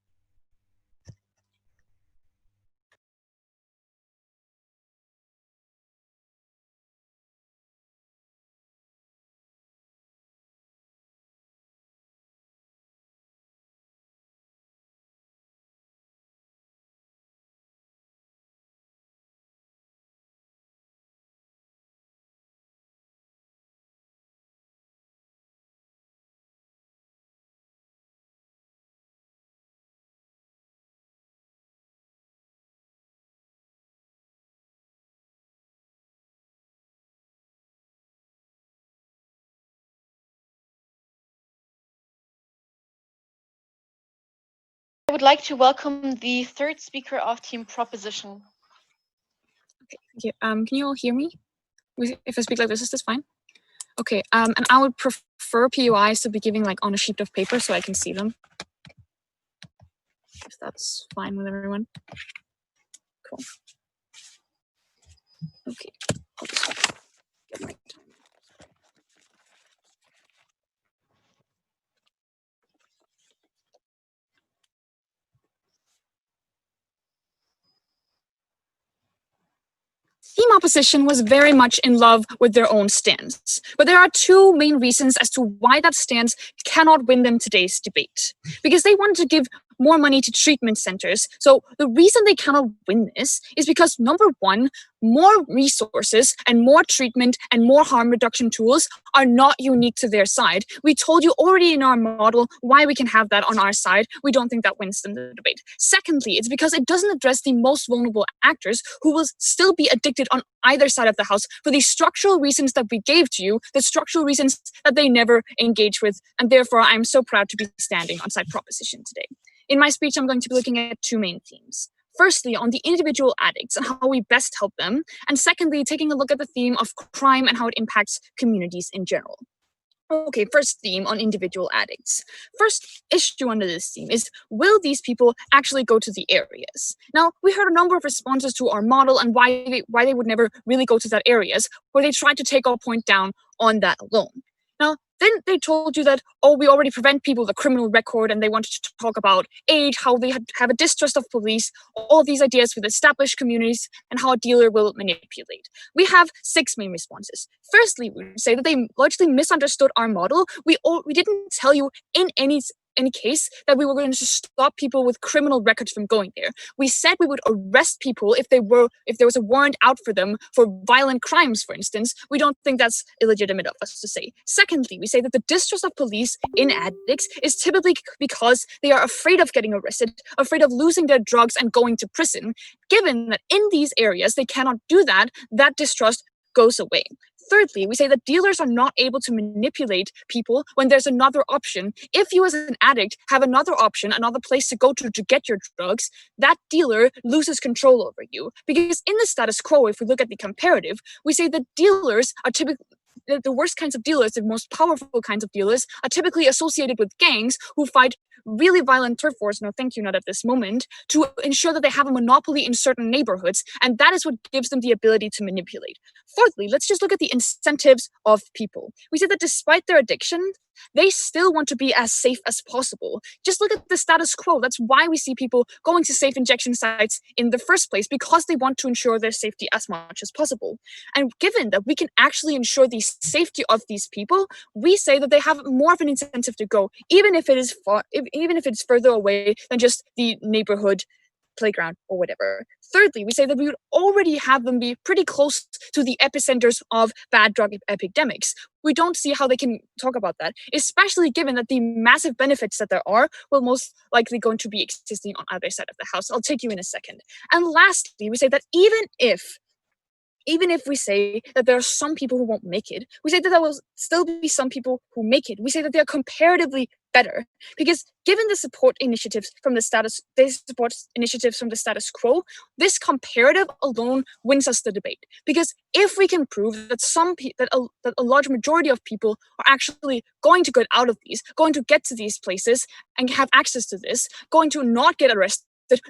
I would like to welcome the third speaker of Team Proposition. Okay, thank you. Can you all hear me? If I speak like this, is this fine? Okay, and I would prefer POIs to be giving like on a sheet of paper so I can see them. If that's fine with everyone. Cool. Okay, I'll just get my time. Team Opposition was very much in love with their own stance. But there are 2 main reasons as to why that stance cannot win them today's debate. Because they wanted to give more money to treatment centers. So the reason they cannot win this is because, number 1, more resources and more treatment and more harm reduction tools are not unique to their side. We told you already in our model why we can have that on our side. We don't think that wins them the debate. Secondly, it's because it doesn't address the most vulnerable actors who will still be addicted on either side of the house for the structural reasons that we gave to you, the structural reasons that they never engage with. And therefore, I'm so proud to be standing on side Proposition today. In my speech, I'm going to be looking at 2 main themes. Firstly, on the individual addicts and how we best help them. And secondly, taking a look at the theme of crime and how it impacts communities in general. Okay, first theme on individual addicts. First issue under this theme is, will these people actually go to the areas? Now, we heard a number of responses to our model and why they would never really go to that areas, where they tried to take our point down on that alone. Now, then they told you that, oh, we already prevent people with a criminal record, and they wanted to talk about age, how they have a distrust of police, all of these ideas with established communities, and how a dealer will manipulate. We have 6 main responses. Firstly, we would say that they largely misunderstood our model. We didn't tell you in any case that we were going to stop people with criminal records from going there. We said we would arrest people if there was a warrant out for them for violent crimes, for instance. We don't think that's illegitimate of us to say. Secondly, we say that the distrust of police in addicts is typically because they are afraid of getting arrested, afraid of losing their drugs and going to prison. Given that in these areas they cannot do that, that distrust goes away. Thirdly, we say that dealers are not able to manipulate people when there's another option. If you as an addict have another option, another place to go to get your drugs, that dealer loses control over you. Because in the status quo, if we look at the comparative, we say that dealers are typically the worst kinds of dealers, the most powerful kinds of dealers, are typically associated with gangs who fight really violent turf wars, no thank you, not at this moment, to ensure that they have a monopoly in certain neighborhoods, and that is what gives them the ability to manipulate. Fourthly, let's just look at the incentives of people. We say that despite their addiction, they still want to be as safe as possible. Just look at the status quo. That's why we see people going to safe injection sites in the first place, because they want to ensure their safety as much as possible. And given that we can actually ensure the safety of these people, we say that they have more of an incentive to go, even if it is even if it's further away than just the neighborhood playground or whatever. Thirdly, we say that we would already have them be pretty close to the epicenters of bad drug epidemics. We don't see how they can talk about that, especially given that the massive benefits that there are will most likely going to be existing on either side of the house. I'll take you in a second. And lastly, we say that even if we say that there are some people who won't make it, we say that there will still be some people who make it. We say that they are comparatively better, because given the support initiatives from the status quo, this comparative alone wins us the debate. Because if we can prove that that a large majority of people are actually going to get out of these, going to get to these places and have access to this, going to not get arrested,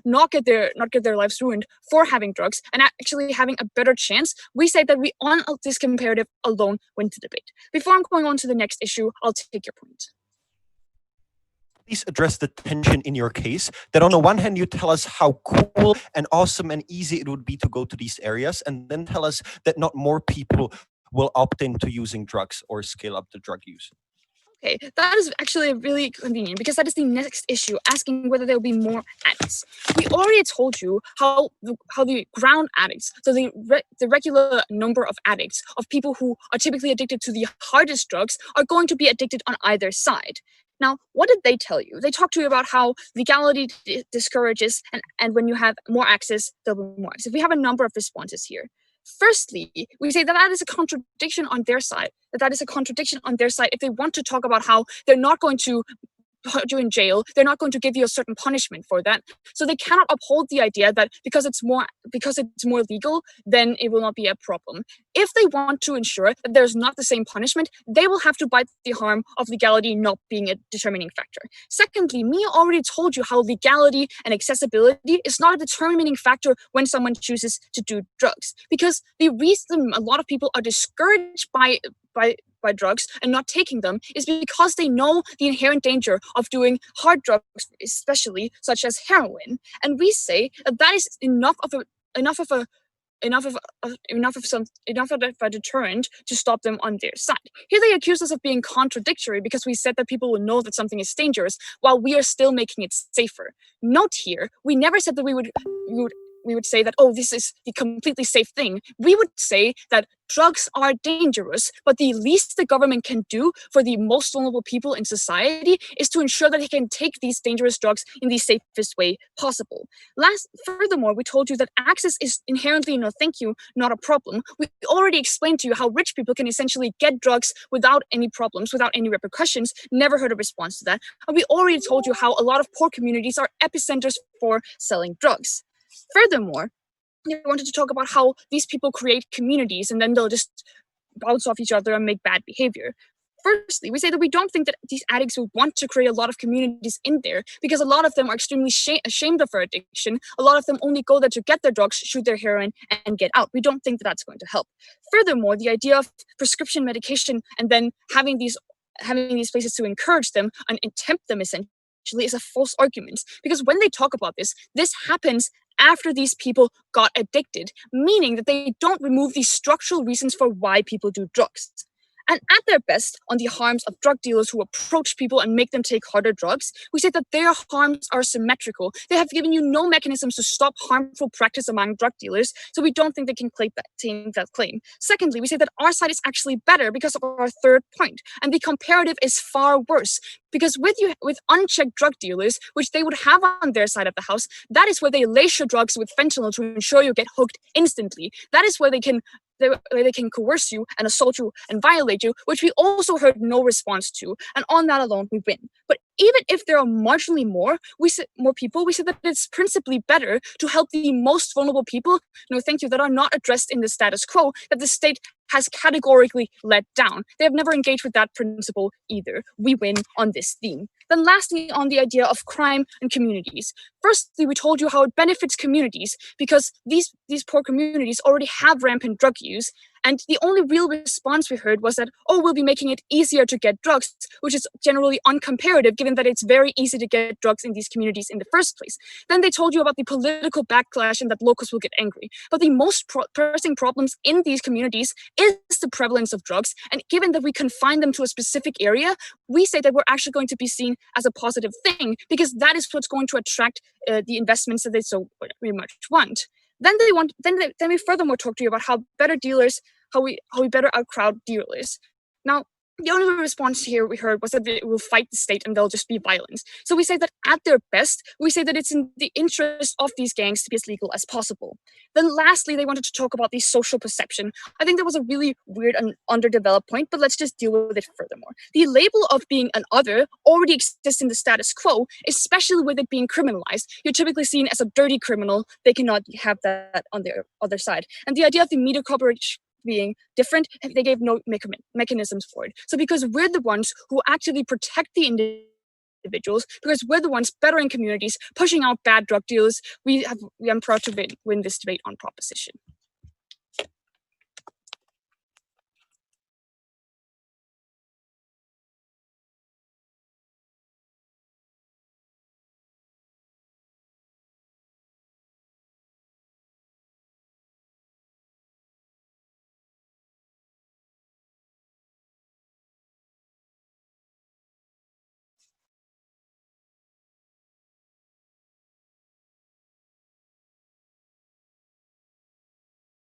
not get their lives ruined for having drugs, and actually having a better chance, we say that we on this comparative alone win the debate. Before I'm going on to the next issue, I'll take your point. Please address the tension in your case, that on the one hand you tell us how cool and awesome and easy it would be to go to these areas, and then tell us that not more people will opt into using drugs or scale up the drug use. Okay, that is actually really convenient, because that is the next issue, asking whether there will be more addicts. We already told you how the ground addicts, so the regular number of addicts, of people who are typically addicted to the hardest drugs, are going to be addicted on either side. Now, what did they tell you? They talked to you about how legality discourages, and when you have more access, there'll be more access. We have a number of responses here. Firstly, we say that that is a contradiction on their side. If they want to talk about how they're not going to put you in jail, they're not going to give you a certain punishment for that. So they cannot uphold the idea that because it's more legal, then it will not be a problem. If they want to ensure that there's not the same punishment, they will have to bite the harm of legality not being a determining factor. Secondly, Mia already told you how legality and accessibility is not a determining factor when someone chooses to do drugs. Because the reason a lot of people are discouraged by drugs and not taking them is because they know the inherent danger of doing hard drugs, especially such as heroin. And we say that is enough of a deterrent to stop them on their side. Here they accuse us of being contradictory because we said that people will know that something is dangerous while we are still making it safer. Note here, we never said that we would say that, oh, this is the completely safe thing. We would say that drugs are dangerous, but the least the government can do for the most vulnerable people in society is to ensure that they can take these dangerous drugs in the safest way possible. Furthermore, we told you that access is inherently, no thank you, not a problem. We already explained to you how rich people can essentially get drugs without any problems, without any repercussions. Never heard a response to that. And we already told you how a lot of poor communities are epicenters for selling drugs. Furthermore, they wanted to talk about how these people create communities and then they'll just bounce off each other and make bad behavior. Firstly, we say that we don't think that these addicts would want to create a lot of communities in there because a lot of them are extremely ashamed of their addiction. A lot of them only go there to get their drugs, shoot their heroin, and get out. We don't think that that's going to help. Furthermore, the idea of prescription medication and then having these places to encourage them and tempt them essentially is a false argument. Because when they talk about this happens after these people got addicted, meaning that they don't remove the structural reasons for why people do drugs. And at their best, on the harms of drug dealers who approach people and make them take harder drugs, we say that their harms are symmetrical. They have given you no mechanisms to stop harmful practice among drug dealers, so we don't think they can claim that claim. Secondly, we say that our side is actually better because of our third point, and the comparative is far worse. Because with unchecked drug dealers, which they would have on their side of the house, that is where they lace your drugs with fentanyl to ensure you get hooked instantly. That is where they can coerce you and assault you and violate you, which we also heard no response to. And on that alone, we win. But even if there are marginally more people, we say that it's principally better to help the most vulnerable people, that are not addressed in the status quo, that the state has categorically let down. They have never engaged with that principle either. We win on this theme. Then lastly, on the idea of crime and communities. Firstly, we told you how it benefits communities because these poor communities already have rampant drug use. And the only real response we heard was that, we'll be making it easier to get drugs, which is generally uncomparative given that it's very easy to get drugs in these communities in the first place. Then they told you about the political backlash and that locals will get angry. But the most pressing problems in these communities is the prevalence of drugs. And given that we confine them to a specific area, we say that we're actually going to be seen as a positive thing because that is what's going to attract the investments that they so very much want. Then we furthermore talk to you about how we better outcrowd dealers. Now, the only response here we heard was that they will fight the state and they'll just be violent. So we say that at their best, we say that it's in the interest of these gangs to be as legal as possible. Then lastly, they wanted to talk about the social perception. I think that was a really weird and underdeveloped point, but let's just deal with it furthermore. The label of being an other already exists in the status quo, especially with it being criminalized. You're typically seen as a dirty criminal. They cannot have that on their other side. And the idea of the media corporation being different, they gave no mechanisms for it. So because we're the ones who actively protect the individuals, because we're the ones bettering communities, pushing out bad drug dealers, I'm proud to win this debate on proposition.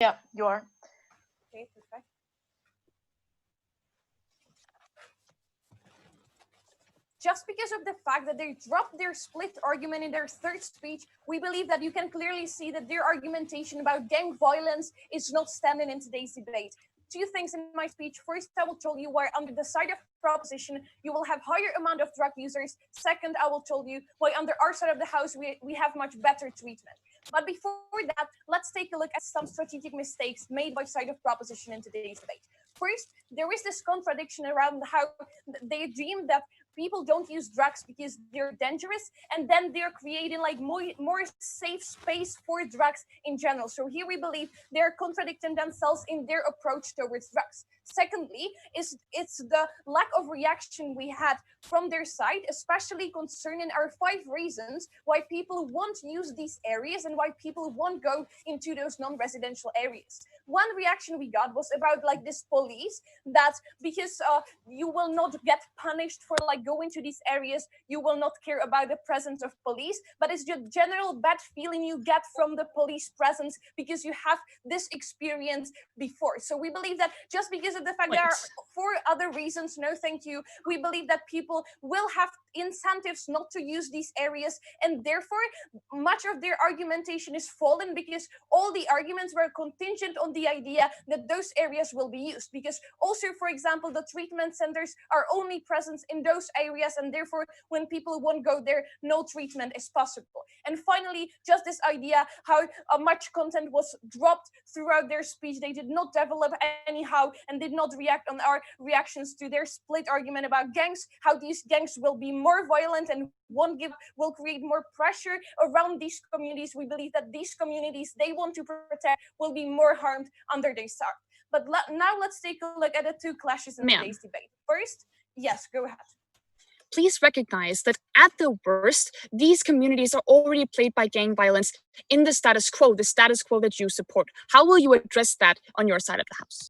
Yeah, you are. Okay, perfect. Just because of the fact that they dropped their split argument in their third speech, we believe that you can clearly see that their argumentation about gang violence is not standing in today's debate. Two things in my speech. First, I will tell you why under the side of proposition, you will have higher amount of drug users. Second, I will tell you why under our side of the house, we have much better treatment. But before that, let's take a look at some strategic mistakes made by side of proposition in today's debate. First, there is this contradiction around how they deem that people don't use drugs because they're dangerous, and then they're creating like more safe space for drugs in general. So here we believe they're contradicting themselves in their approach towards drugs. Secondly, it's the lack of reaction we had from their side, especially concerning our 5 reasons why people won't use these areas and why people won't go into those non-residential areas. One reaction we got was about like this police, that because you will not get punished for like going to these areas, you will not care about the presence of police, but it's the general bad feeling you get from the police presence because you have this experience before. So we believe that just because because of the fact there are for other reasons, no thank you, we believe that people will have incentives not to use these areas, and therefore much of their argumentation is fallen because all the arguments were contingent on the idea that those areas will be used, because also, for example, the treatment centers are only present in those areas, and therefore when people won't go there, no treatment is possible. And finally, just this idea how much content was dropped throughout their speech. They did not develop anyhow and did not react on our reactions to their split argument about gangs, how these gangs will be more violent and will create more pressure around these communities. We believe that these communities they want to protect will be more harmed under their start. But now let's take a look at the two clashes in today's debate. First, yes, go ahead. Please recognize that at the worst, these communities are already plagued by gang violence in the status quo that you support. How will you address that on your side of the house?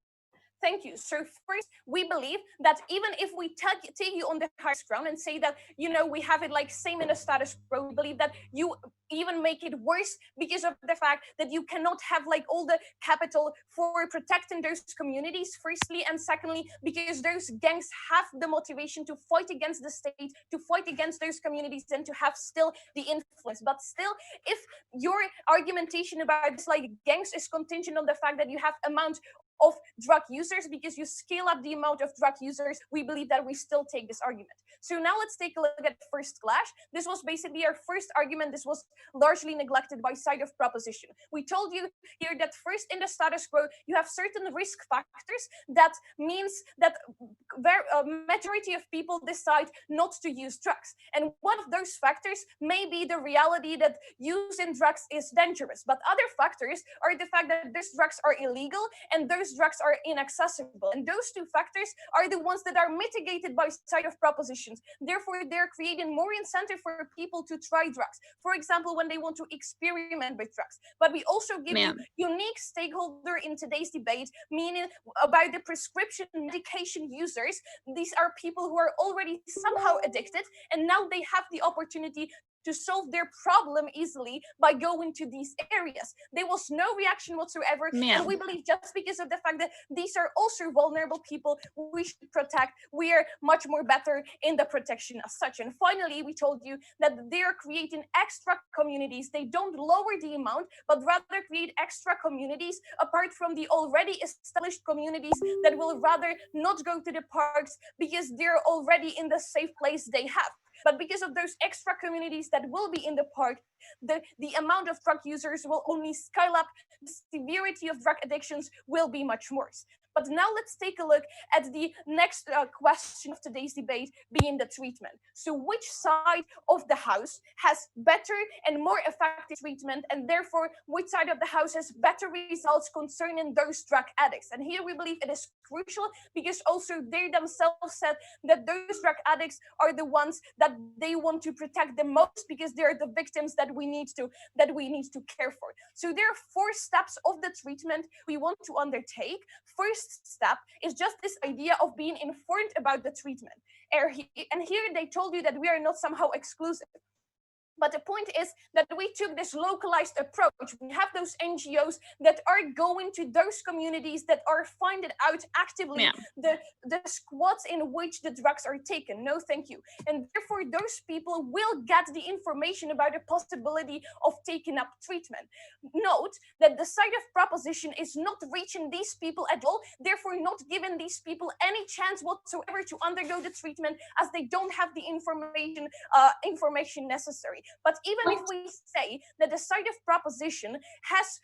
Thank you. So first, we believe that even if we take you on the highest ground and say that, you know, we have it like same in the status quo, we believe that you even make it worse because of the fact that you cannot have like all the capital for protecting those communities, firstly, and secondly, because those gangs have the motivation to fight against the state, to fight against those communities, and to have still the influence. But still, if your argumentation about this like gangs is contingent on the fact that you have amount of drug users, because you scale up the amount of drug users, we believe that we still take this argument. So now let's take a look at first clash. This was basically our first argument. This was largely neglected by side of proposition. We told you here that first in the status quo, you have certain risk factors. That means that majority of people decide not to use drugs. And one of those factors may be the reality that using drugs is dangerous. But other factors are the fact that these drugs are illegal and those drugs are inaccessible. And those two factors are the ones that are mitigated by side of propositions. Therefore, they're creating more incentive for people to try drugs. For example, when they want to experiment with drugs. But we also give you unique stakeholder in today's debate, meaning about the prescription medication users. These are people who are already somehow addicted, and now they have the opportunity to solve their problem easily by going to these areas. There was no reaction whatsoever, and we believe just because of the fact that these are also vulnerable people we should protect, we are much more better in the protection as such. And finally, we told you that they are creating extra communities. They don't lower the amount, but rather create extra communities apart from the already established communities that will rather not go to the parks because they're already in the safe place they have. But because of those extra communities that will be in the park, the amount of drug users will only scale up. The severity of drug addictions will be much worse. But now let's take a look at the next question of today's debate, being the treatment. So which side of the house has better and more effective treatment, and therefore which side of the house has better results concerning those drug addicts? And here we believe it is crucial because also they themselves said that those drug addicts are the ones that they want to protect the most because they're the victims that we need to care for. So there are 4 steps of the treatment we want to undertake. First step is just this idea of being informed about the treatment. And here they told you that we are not somehow exclusive. But the point is that we took this localized approach. We have those NGOs that are going to those communities that are finding out actively the squads in which the drugs are taken. No, thank you. And therefore, those people will get the information about the possibility of taking up treatment. Note that the side of proposition is not reaching these people at all, therefore not giving these people any chance whatsoever to undergo the treatment as they don't have the information necessary. But even if we say that the side of proposition has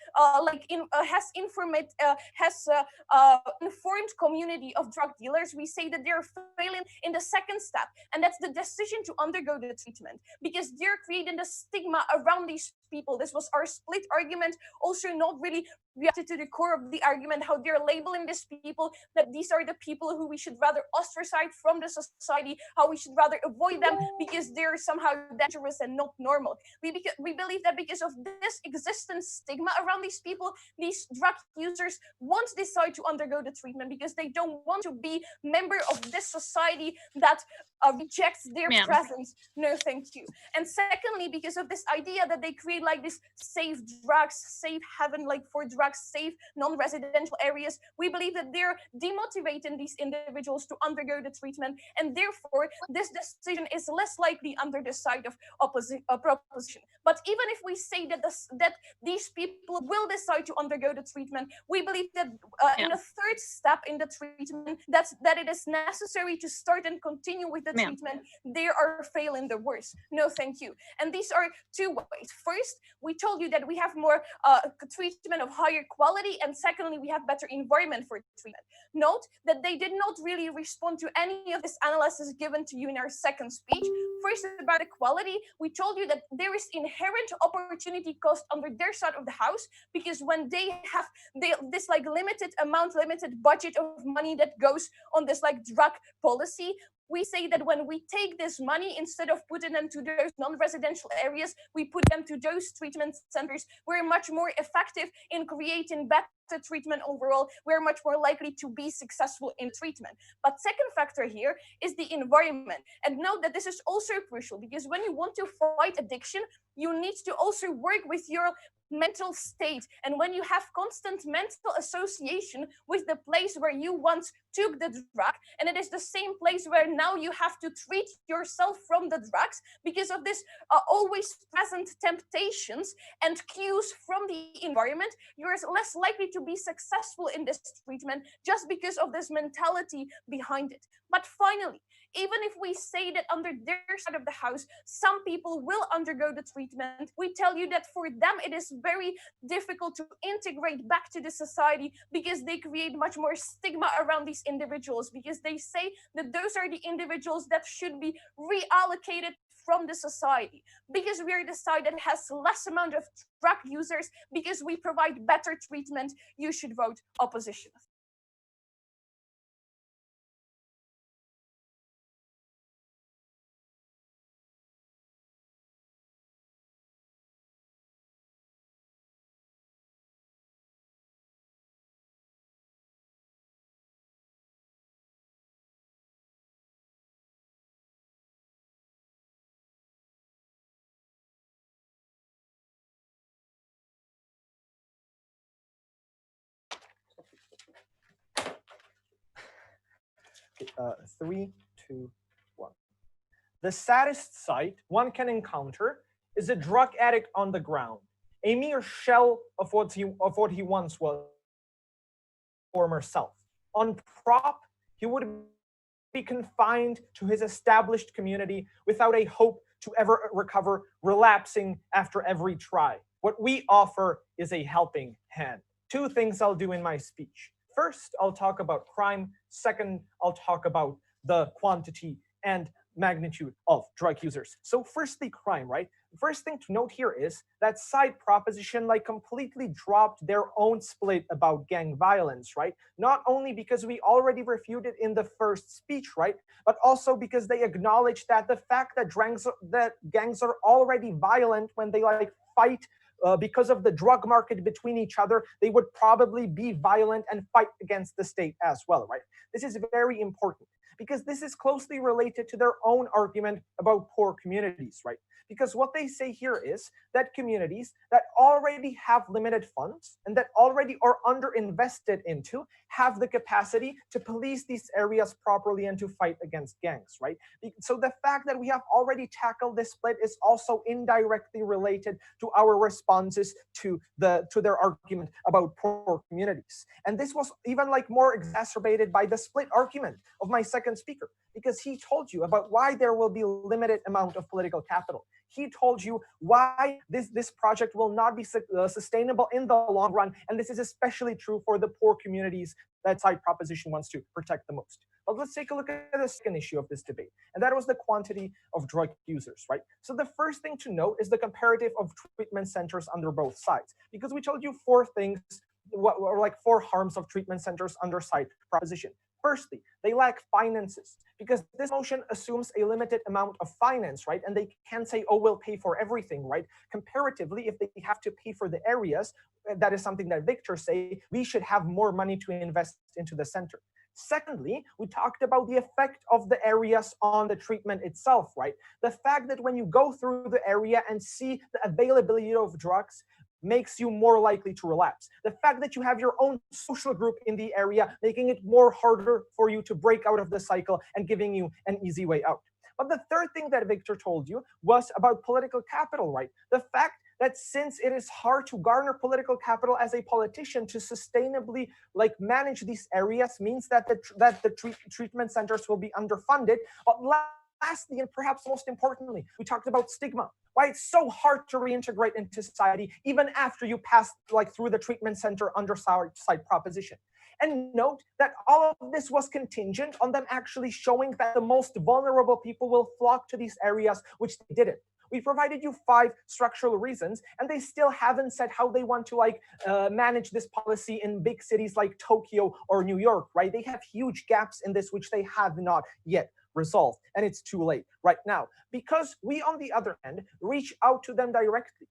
informed community of drug dealers, we say that they're failing in the second step, and that's the decision to undergo the treatment, because they're creating the stigma around these people. This was our split argument, also not really reacted to the core of the argument, how they're labeling these people, that these are the people who we should rather ostracize from the society, how we should rather avoid them because they're somehow dangerous and not normal. We believe that because of this existent stigma around these people, these drug users won't decide to undergo the treatment because they don't want to be member of this society that rejects their presence. No, thank you. And secondly, because of this idea that they create create like this safe drugs, safe haven, like for drugs, safe non-residential areas, we believe that they're demotivating these individuals to undergo the treatment, and therefore this decision is less likely under the side of proposition. But even if we say that these people will decide to undergo the treatment, we believe that in a third step in the treatment, that it is necessary to start and continue with the treatment, they are failing the worst. No, thank you. And these are two ways. First, we told you that we have more treatment of higher quality, and secondly, we have better environment for treatment. Note that they did not really respond to any of this analysis given to you in our second speech. First, about the quality, we told you that there is inherent opportunity cost under their side of the house, because when they have this like limited budget of money that goes on this like drug policy, we say that when we take this money, instead of putting them to those non-residential areas, we put them to those treatment centers. We're much more effective in creating better treatment overall. We're much more likely to be successful in treatment. But second factor here is the environment. And note that this is also crucial, because when you want to fight addiction, you need to also work with your mental state. And when you have constant mental association with the place where you once took the drug, and it is the same place where now you have to treat yourself from the drugs, because of this always present temptations and cues from the environment, you're less likely to be successful in this treatment just because of this mentality behind it. But finally, even if we say that under their side of the house, some people will undergo the treatment, we tell you that for them it is very difficult to integrate back to the society, because they create much more stigma around these individuals, because they say that those are the individuals that should be reallocated from the society, because we are the side that has less amount of drug users, because we provide better treatment. You should vote opposition. Three, two, one. The saddest sight one can encounter is a drug addict on the ground, a mere shell of what he once was, former self. On prop, he would be confined to his established community without a hope to ever recover, relapsing after every try. What we offer is a helping hand. Two things I'll do in my speech. First, I'll talk about crime. Second, I'll talk about the quantity and magnitude of drug users. So firstly, crime, right? First thing to note here is that side proposition like completely dropped their own split about gang violence, right? Not only because we already refuted in the first speech, right? But also because they acknowledged that the fact that gangs are already violent when they like fight because of the drug market between each other, they would probably be violent and fight against the state as well, right? This is very important, because this is closely related to their own argument about poor communities, right? Because what they say here is that communities that already have limited funds and that already are underinvested into have the capacity to police these areas properly and to fight against gangs, right? So the fact that we have already tackled this split is also indirectly related to our responses to their argument about poor communities. And this was even like more exacerbated by the split argument of my second speaker, because he told you about why there will be limited amount of political capital. He told you why this project will not be sustainable in the long run, and this is especially true for the poor communities that side proposition wants to protect the most. But let's take a look at the second issue of this debate, and that was the quantity of drug users, right? So the first thing to note is the comparative of treatment centers under both sides, because we told you four things, what were like four harms of treatment centers under side proposition. Firstly, they lack finances, because this motion assumes a limited amount of finance, right? And they can't say, oh, we'll pay for everything, right? Comparatively, if they have to pay for the areas, that is something that Viktor say, we should have more money to invest into the center. Secondly, we talked about the effect of the areas on the treatment itself, right? The fact that when you go through the area and see the availability of drugs makes you more likely to relapse. The fact that you have your own social group in the area, making it more harder for you to break out of the cycle and giving you an easy way out. But the third thing that Viktor told you was about political capital, right? The fact that since it is hard to garner political capital as a politician to sustainably manage these areas means that the treatment centers will be underfunded. But lastly, and perhaps most importantly, we talked about stigma. Why it's so hard to reintegrate into society even after you pass through the treatment center underside proposition. And note that all of this was contingent on them actually showing that the most vulnerable people will flock to these areas, which they didn't. We provided you 5 structural reasons, and they still haven't said how they want to manage this policy in big cities like Tokyo or New York, right? They have huge gaps in this, which they have not yet resolved, and it's too late right now. Because we, on the other hand, reach out to them directly,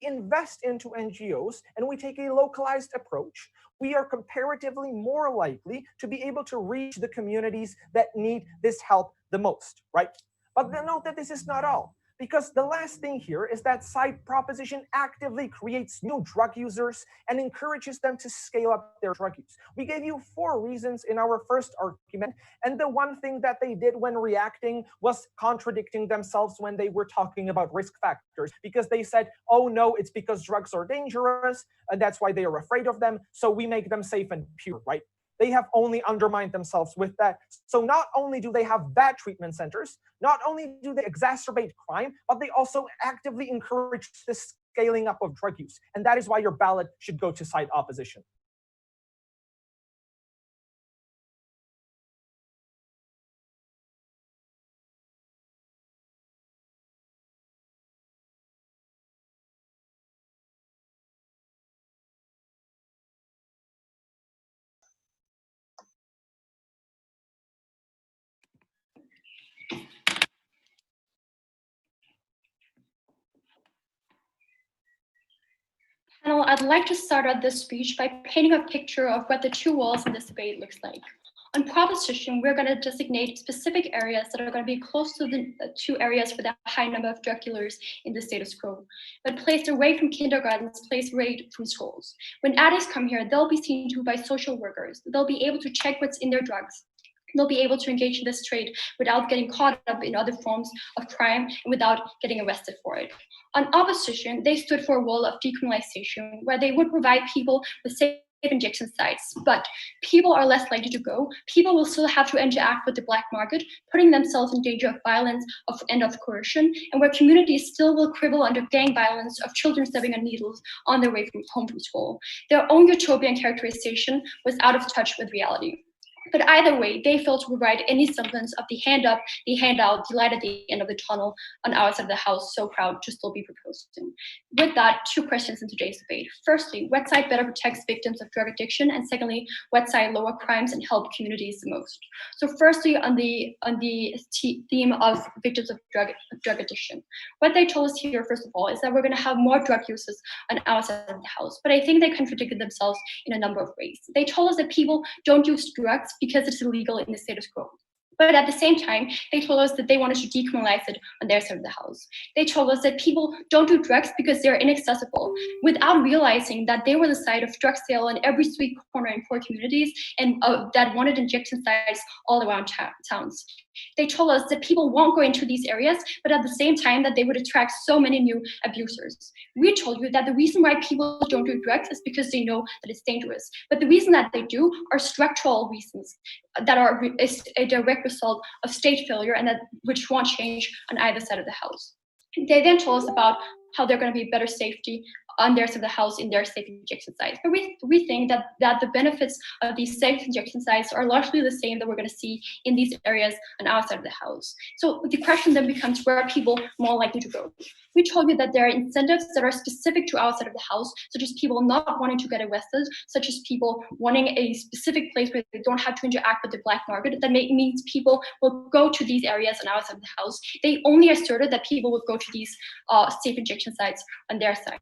invest into NGOs, and we take a localized approach, we are comparatively more likely to be able to reach the communities that need this help the most, right? But note that this is not all, because the last thing here is that side proposition actively creates new drug users and encourages them to scale up their drug use. We gave you 4 reasons in our first argument, and the one thing that they did when reacting was contradicting themselves when they were talking about risk factors, because they said, oh no, it's because drugs are dangerous, and that's why they are afraid of them, so we make them safe and pure, right? They have only undermined themselves with that. So not only do they have bad treatment centers, not only do they exacerbate crime, but they also actively encourage the scaling up of drug use. And that is why your ballot should go to side opposition. Panel, I'd like to start out this speech by painting a picture of what the 2 walls in this debate looks like. On proposition, we're going to designate specific areas that are going to be close to the 2 areas with a high number of drug dealers in the status quo, but placed away from kindergartens, placed away from schools. When addicts come here, they'll be seen to by social workers. They'll be able to check what's in their drugs. They'll be able to engage in this trade without getting caught up in other forms of crime and without getting arrested for it. On opposition, they stood for a wall of decriminalization, where they would provide people with safe injection sites, but people are less likely to go. People will still have to interact with the black market, putting themselves in danger of violence and of coercion, and where communities still will cribble under gang violence of children stepping on needles on their way home from school. Their own utopian characterization was out of touch with reality. But either way, they failed to provide any semblance of the hand up, the handout, the light at the end of the tunnel on our side of the house, so proud to still be proposing. With that, 2 questions in today's debate. Firstly, what side better protects victims of drug addiction? And secondly, what side lower crimes and help communities the most? So firstly, on the theme of victims of drug addiction. What they told us here, first of all, is that we're gonna have more drug users on our side of the house. But I think they contradicted themselves in a number of ways. They told us that people don't use drugs because it's illegal in the status quo. But at the same time, they told us that they wanted to decriminalize it on their side of the house. They told us that people don't do drugs because they're inaccessible, without realizing that they were the side of drug sale in every street corner in poor communities and that wanted injection sites all around towns. They told us that people won't go into these areas, but at the same time that they would attract so many new abusers. We told you that the reason why people don't do drugs is because they know that it's dangerous. But the reason that they do are structural reasons that are a direct result of state failure and that which won't change on either side of the house. They then told us about how they're going to be better safety on their side of the house in their safe injection sites. But we think that the benefits of these safe injection sites are largely the same that we're going to see in these areas on our side of the house. So the question then becomes, where are people more likely to go? We told you that there are incentives that are specific to our side of the house, such as people not wanting to get arrested, such as people wanting a specific place where they don't have to interact with the black market. That means people will go to these areas on our side of the house. They only asserted that people would go to these safe injection sites on their side.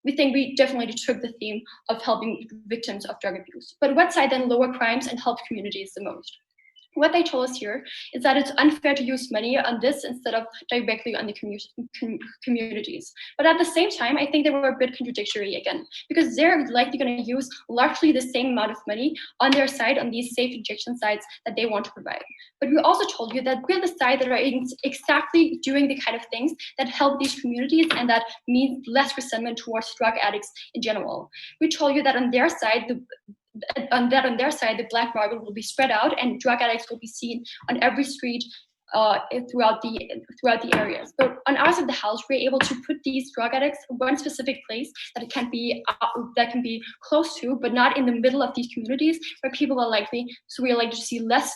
we think we definitely took the theme of helping victims of drug abuse. But what side then lower crimes and help communities the most? What they told us here is that it's unfair to use money on this instead of directly on the communities. But at the same time, I think they were a bit contradictory again, because they're likely going to use largely the same amount of money on their side, on these safe injection sites that they want to provide. But we also told you that we're the side that are exactly doing the kind of things that help these communities and that means less resentment towards drug addicts in general. We told you that on their side, the black market will be spread out and drug addicts will be seen on every street throughout the areas. But on our side of the house, we're able to put these drug addicts in one specific place that can be close to, but not in the middle of these communities where people are likely. So we are likely to see less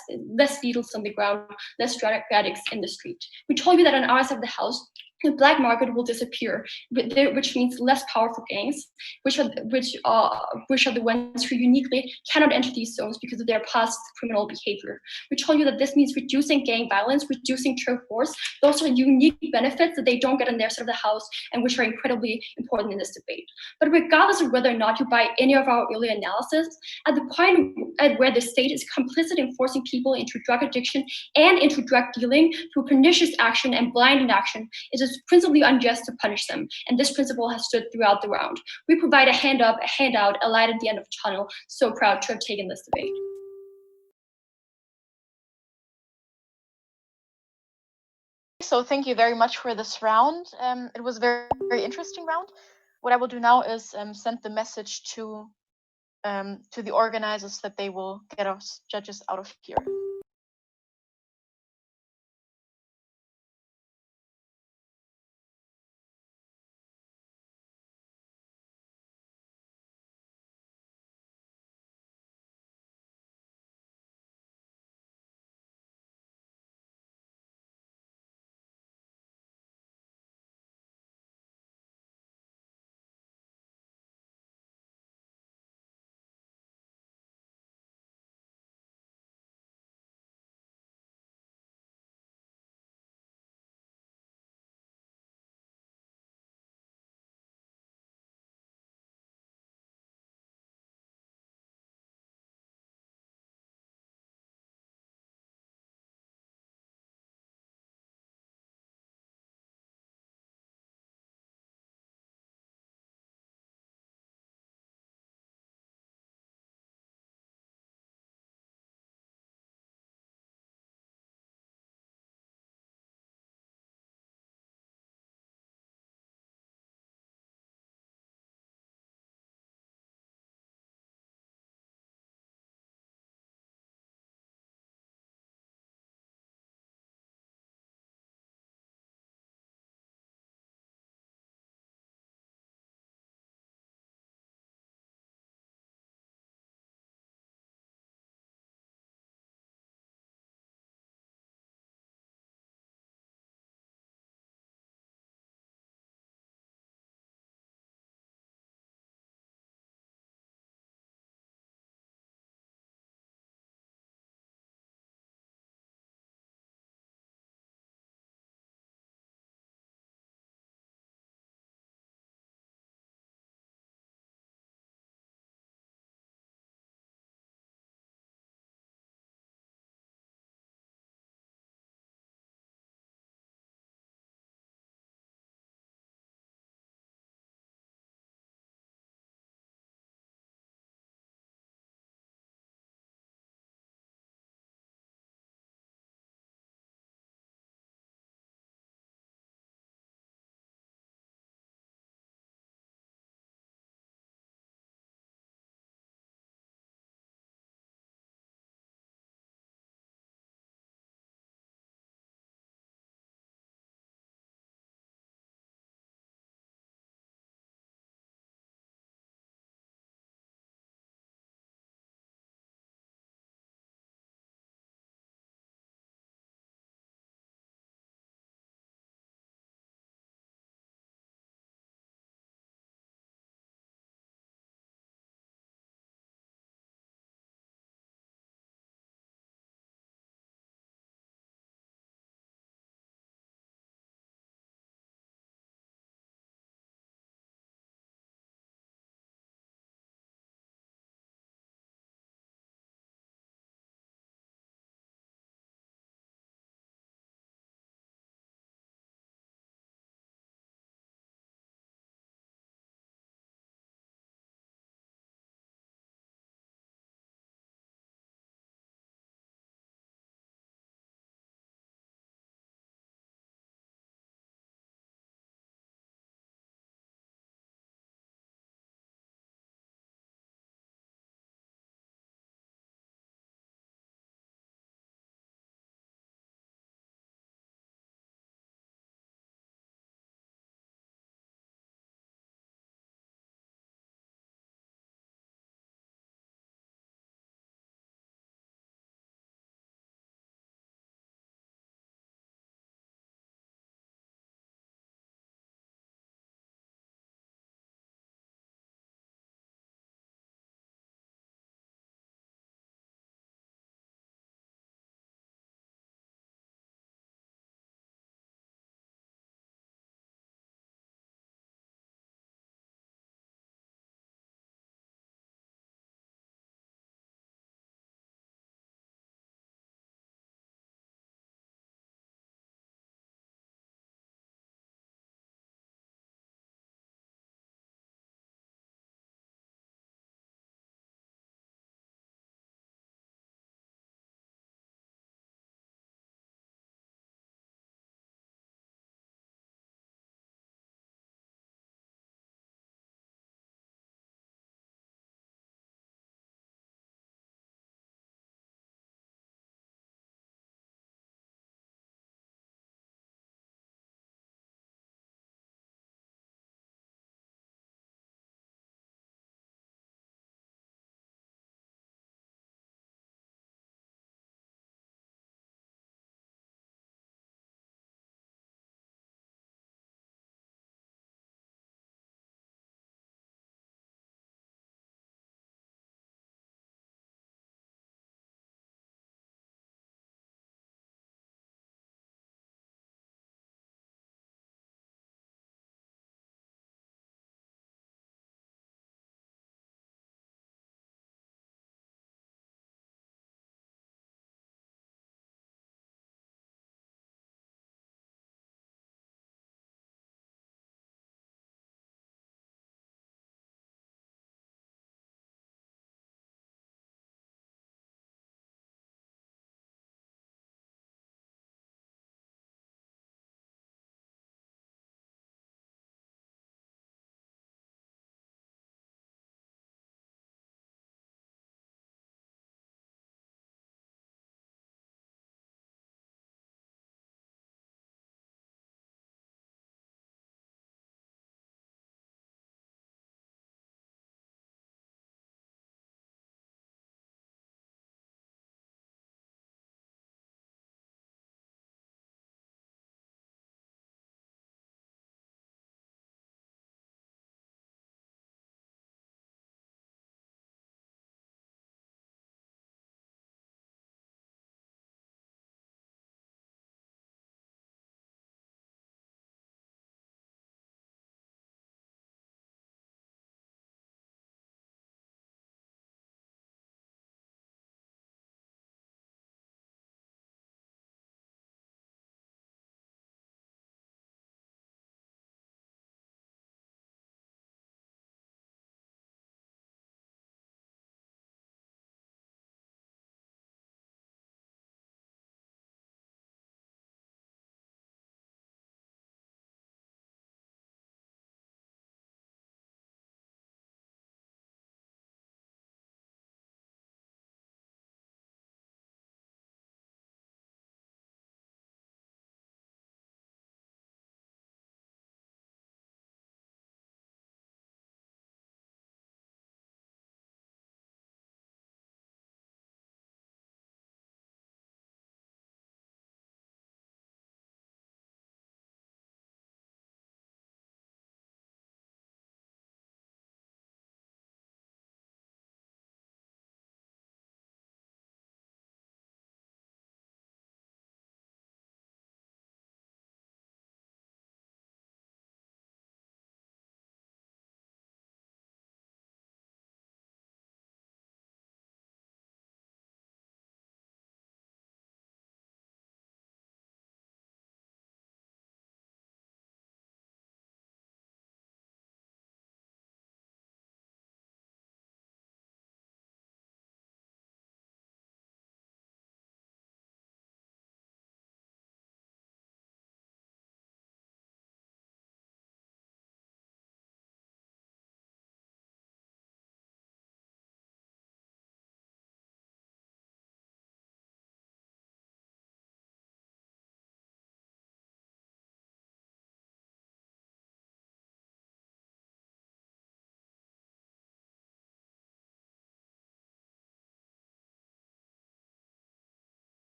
needles on the ground, less drug addicts in the street. We told you that on our side of the house, the black market will disappear, which means less powerful gangs, which are the ones who uniquely cannot enter these zones because of their past criminal behavior. We told you that this means reducing gang violence, reducing drug wars. Those are unique benefits that they don't get on their side of the house and which are incredibly important in this debate. But regardless of whether or not you buy any of our early analysis, at the point at where the state is complicit in forcing people into drug addiction and into drug dealing through pernicious action and blind inaction, it is principally unjust to punish them, and this principle has stood throughout the round. We provide a hand up, a handout, a light at the end of the tunnel. So proud to have taken this debate. So thank you very much for this round. It was a very, very interesting round. What I will do now is send the message to the organizers that they will get us judges out of here.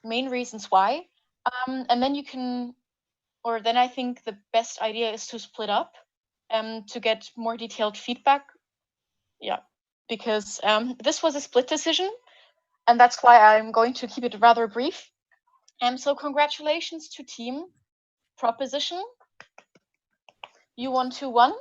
main reasons why, and then you can, or then I think the best idea is to split up to get more detailed feedback. Yeah, because this was a split decision, and that's why I'm going to keep it rather brief. So congratulations to team proposition. You won 2-1.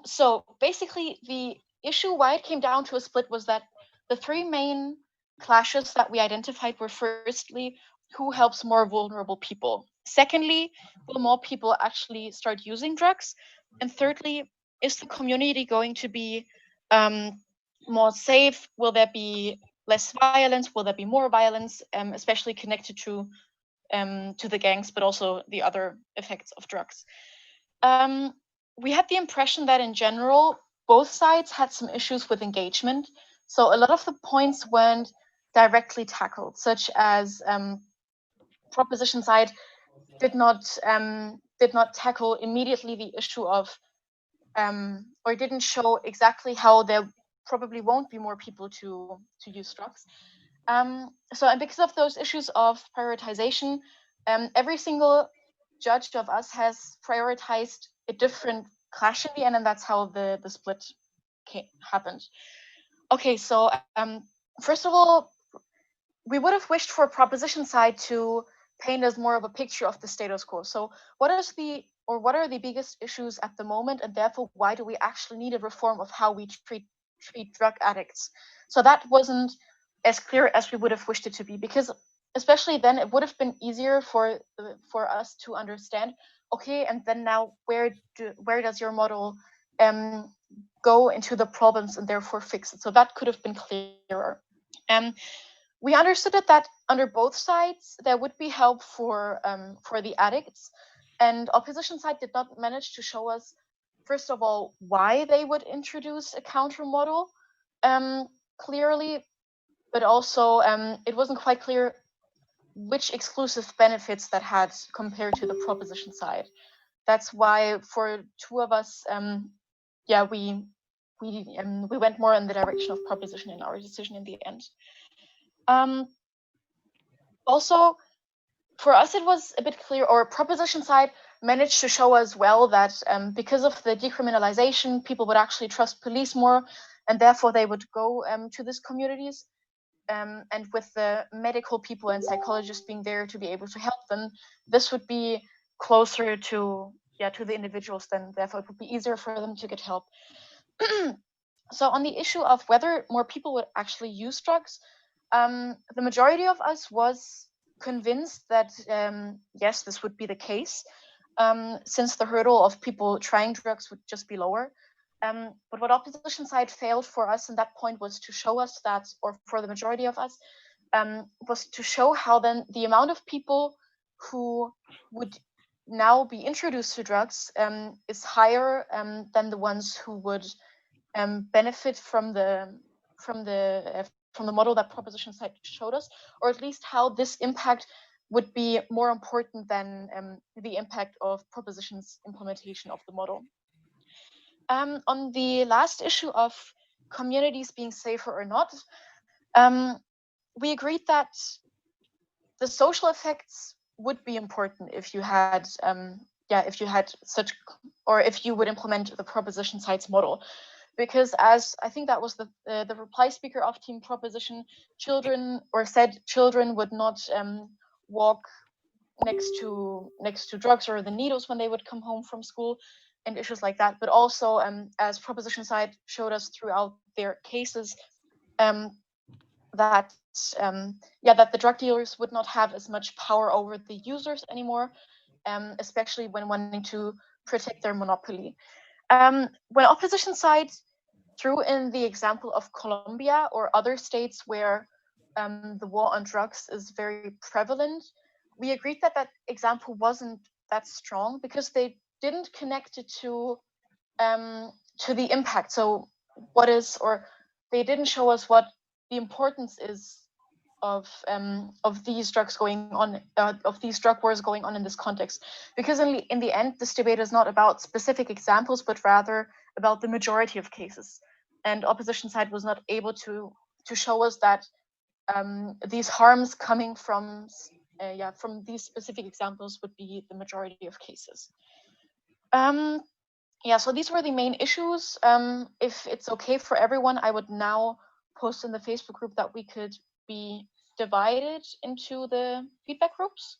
So basically the issue why it came down to a split was that the three main clashes that we identified were, firstly, who helps more vulnerable people? Secondly, will more people actually start using drugs? And thirdly, is the community going to be more safe? Will there be less violence? Will there be more violence, especially connected to the gangs, but also the other effects of drugs? We had the impression that in general, both sides had some issues with engagement. So a lot of the points weren't directly tackled, such as proposition side did not tackle immediately the issue of, or didn't show exactly how there probably won't be more people to use drugs. So, and because of those issues of prioritization, every single judge of us has prioritized a different clash in the end, and that's how the split happened. Okay, so first of all, we would have wished for proposition side to paint us more of a picture of the status quo. So what are the biggest issues at the moment, and therefore why do we actually need a reform of how we treat drug addicts? So that wasn't as clear as we would have wished it to be, because especially then it would have been easier for us to understand, okay, and then now where does your model go into the problems and therefore fix it? So that could have been clearer. We understood that under both sides there would be help for the addicts, and opposition side did not manage to show us, first of all, why they would introduce a counter model clearly, but also it wasn't quite clear which exclusive benefits that had compared to the proposition side. That's why for two of us, we went more in the direction of proposition in our decision in the end. Also, for us, it was a bit clear, or proposition side managed to show us well that because of the decriminalization, people would actually trust police more, and therefore they would go to these communities. And with the medical people and psychologists being there to be able to help them, this would be closer to the individuals, then therefore it would be easier for them to get help. So on the issue of whether more people would actually use drugs, the majority of us was convinced that yes, this would be the case, since the hurdle of people trying drugs would just be lower. But what opposition side failed for us in that point was to show us that, or for the majority of us, was to show how then the amount of people who would now be introduced to drugs is higher than the ones who would benefit from the model that proposition side showed us, or at least how this impact would be more important than the impact of proposition's implementation of the model. On the last issue of communities being safer or not, we agreed that the social effects would be important if you had such, or if you would implement the proposition side's model. Because as I think that was the reply speaker of team proposition, children would not walk next to drugs or the needles when they would come home from school, and issues like that. But also, as proposition side showed us throughout their cases, that the drug dealers would not have as much power over the users anymore, especially when wanting to protect their monopoly. When opposition side threw in the example of Colombia or other states where the war on drugs is very prevalent, we agreed that example wasn't that strong because they didn't connect it to the impact. So they didn't show us what the importance is of these drugs going on, of these drug wars going on in this context. Because in the end, this debate is not about specific examples, but rather about the majority of cases. And opposition side was not able to show us that these harms coming from from these specific examples would be the majority of cases. So these were the main issues. If it's okay for everyone, I would now post in the Facebook group that we could be divided into the feedback groups.